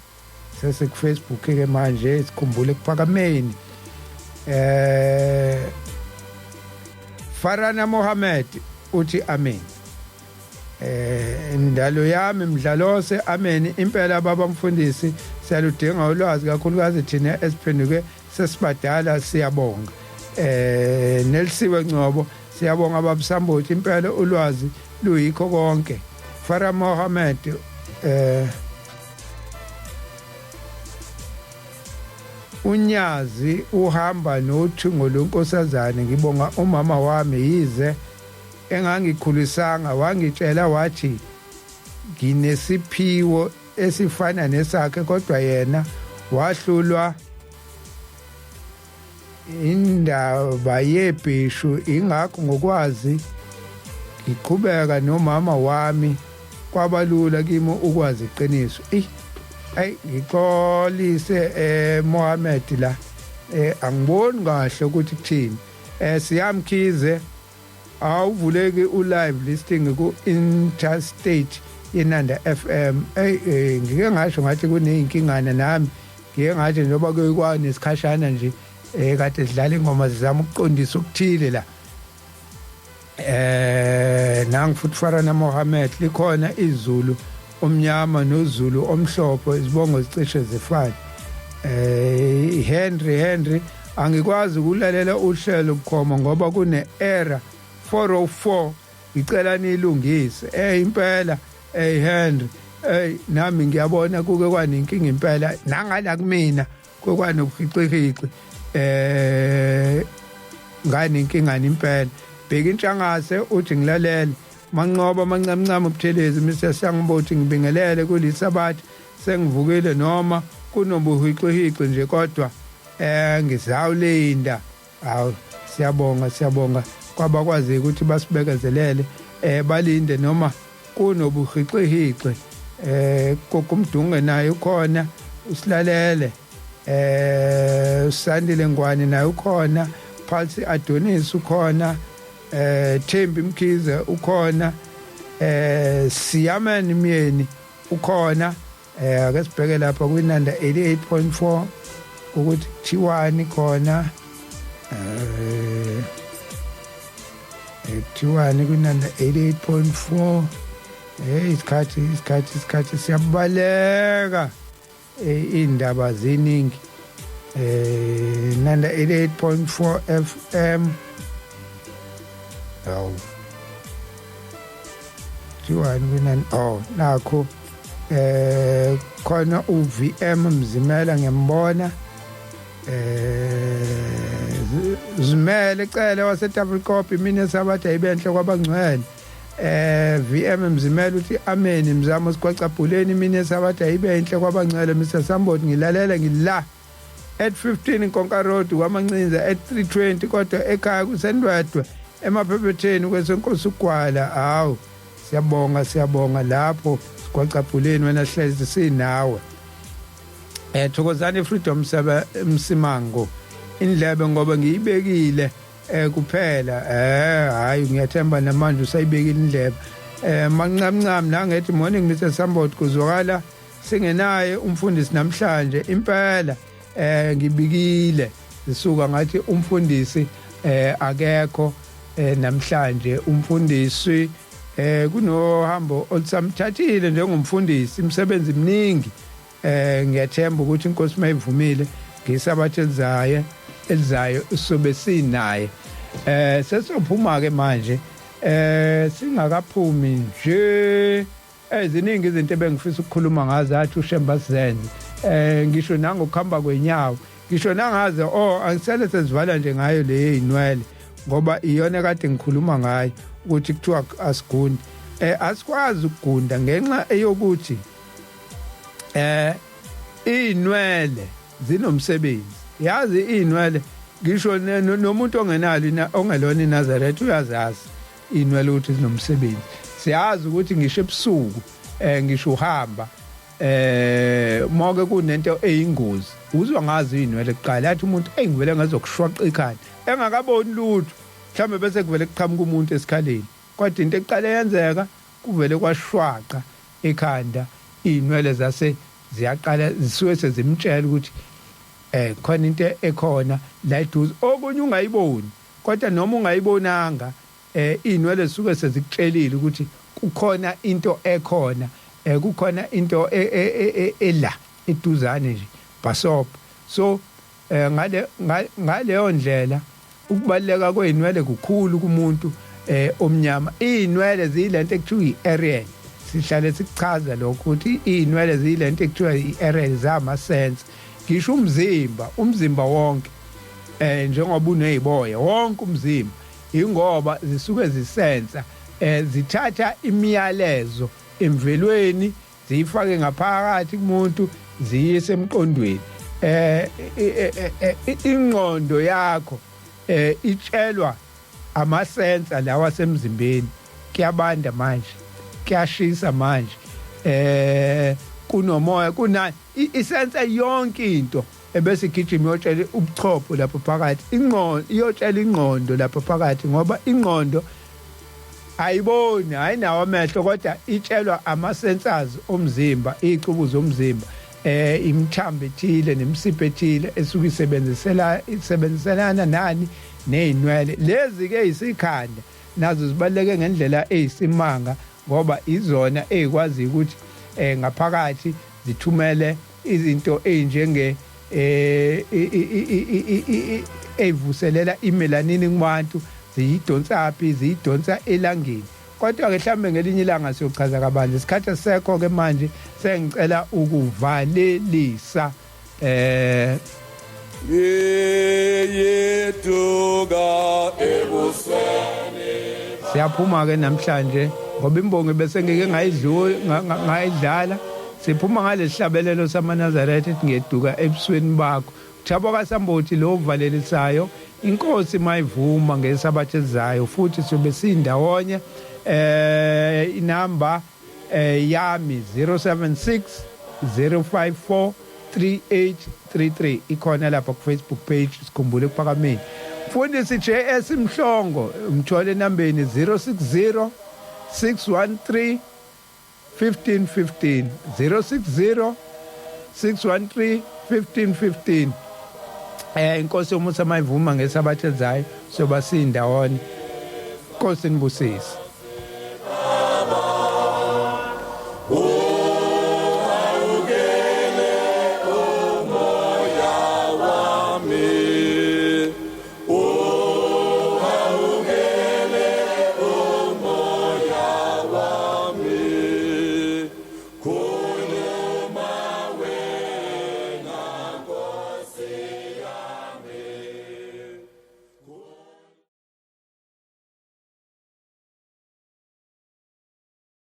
sese ku Facebook ke manje sikhumbule kuphakameni Farana Mohammed uthi amen indalo yami mdlalose amen impela baba mfundisi siyaludinga ulwazi kakhulukazi thina esiphenduke sesibadala siyabonga Nelisiwe Ngcobo siyabonga baba Sambothi impela ulwazi luyikho konke Farana Mohammed unyazi uhamba nothungo lonkosazane ngibonga umama wami yize engangikhulisanga wangitshela wathi nginesiphiwo esifana nesakhe kodwa yena wahlulwa indaba yebhishu ingakho ngokwazi ngiqhubeka nomama wami kwabalula kimi ukwazi iqiniso ngixolise Mohammed la angiboni kahle ukuthi kuthini siyamkhize awuvuleki ulive listing ku Interstate yenanda FM ngike ngasho ngathi kuneyinkinga nami ngike ngathi njengoba kuyikwa nesikhashana nje kade sidlala ingoma zizama ukuqondisa ukuthile la nangu futhi Farana Mohammed likhona izulu omnyama nozulu omhlophe izibongo zicishe zifana Henry angikwazi ukulalela uhlelo bukhoma ngoba kune error 404 icela nilungise impela Henry nami ngiyabona kuke kwanenkinga impela nangala kumina kwanobuhicihici ngani inkinga impela bheka intshangase uthi ngilalele manqoba mancamncane ubuthelezi Mr Sangibothi ngibingelele kulisabathi sengivukile noma kunobuhicihici nje kodwa ngizawulinda awu siyabonga kwabakwazi ukuthi basibekezelele balinde noma kunobuhicihici kokumdunge naye ukhona usilalele usandile ngwane naye ukhona Pulse Adonis ukhona Thembi Mkhize ukhona Siyamani Myeni ukhona ake sibheke lapha kwinanda 88.4 ukuthi T1 khona T1 kwinanda 88.4 isikhathi siyabaleka indaba ziningi nanda 88.4 FM T1 kwinanda nakho khona uVM Mzimela ngiyambona Zimele ecele waseTafelkop mina sabathe ayibenhle kwabangcwele VM Mzimela uthi amen imzamo sikwacabhuleni mina sabathe ayibenhle kwabangcwele Mr Samboti ngilalela ngila at 15 Nkonka Road kwamancinza at 320 kodwa ekhaya kusendwedwe emaphepheteni kwesenkosi ugwala hawu siyabonga lapho sikwacabhuleni wena hlezi sinawe Thokozani Freedom Msimango indlebe ngoba ngiyibekile kuphela hayi ngiyathemba namanje usayibekile indlebe mancamncam nangethi morning Mr Sambot kuzwakala singenaye umfundisi namhlanje impela ngibikile zisuka ngathi umfundisi akekho namhlanje umfundisi kunohambo olusamthathile njengomfundisi imsebenzi eminingi ngiyathemba ukuthi inkosi mayivumile ngesabathe elizayo sobe sinaye sesophuma ke manje singakaphumi nje eziningi izinto ebengifisa ukukhuluma ngazo athi uShemba Zenzi ngisho nangokuhamba kwenyawo ngisho nangaze angisele sezivala nje ngayo le inwele ngoba iyona kade ngikhuluma ngayo ukuthi kuthiwa asigundi asikwazi ukugunda ngenxa eyokuthi inwele zinomsebenzi yazi inwele ngisho nomuntu ongelona iNazaretha uyazazi inwele ukuthi zinomsebenzi siyazi ukuthi ngisho ebusuku ngisho uhamba moke kunento eyingozi uzwa ngazi inwele kuqala athi umuntu engivele ngazokushwaqa ikhanda engakaboni lutho mhlambe bese kuvele kuqhamuka umuntu esikhaleni kodwa into eqale yenzeka kuvele kwashwaqa ekhanda inwele zase ziyaqala zisuke sezimtshela ukuthi khona into ekhona la eduze okunye ungayiboni kodwa noma ungayibonanga inwele zisuke sezikutshelile ukuthi kukhona into ekhona kukhona into ela eduzane nje basop so ngaleyo ndlela ukubaleka kweinwele kukhulu kumuntu omnyama inwele zilento ekuthiwa i-aerial sihlale sikuchaza lokho ukuthi inwele zilento ekuthiwa i-aerial zama sense ngisho umzimba wonke njengoba uneziboya wonke umzimba ingoba zisuke zisensa zithatha imiyalezo emvelweni ziyifake ngaphakathi kumuntu ziyise emqondweni ingqondo yakho itshelwa amasensa lawa semzimbeni kuyabanda manje kuyashisa manje kunomoya kunani isensa yonke into ebese igijima iyotshela ubuchopho lapho phakathi ingqondo iyotshela ingqondo lapho phakathi ngoba ingqondo ayiboni ayinawo amehlo kodwa itshelwa ama-sensors omzimba izicubu zomzimba imithambo ethile nemisipho ethile esuke isebenziselana nani nezinwele lezi-ke isikhanda nazo zibaluleke ngendlela eyisimanga ngoba izona ezikwaziyo ukuthi ngaphakathi zithumele izinto ezinjenge evuselela imelanini kubantu ziyidonsaphi ziyidonsa elangeni kodwa-ke mhlawumbe ngelinye ilanga siyochaza kabanzi isikhathi esisekho-ke manje sengicela ukuvalelisa yeyetuka ebusweni siyaphuma-ke namhlanje ngoba imbongi bese ngike ngayidlala siphuma ngalesi hlabelelo samaNazaretha ethi ngeduka ebusweni bakho Thabo kaSambothi lo uvalelisayo inkosi mayivuma ngesabatha ezayo futhi sobe sindawonye inamba yami 076 054 3833 ikhona lapha ku Facebook page sikhumbule kuphakameni mfundisi JS Mhlongo umthole enambeni 060 613 1515 060 613 1515 inkosi yomusa mayivuma ngesabatha ezayo soba sindawonye inkosi nibusise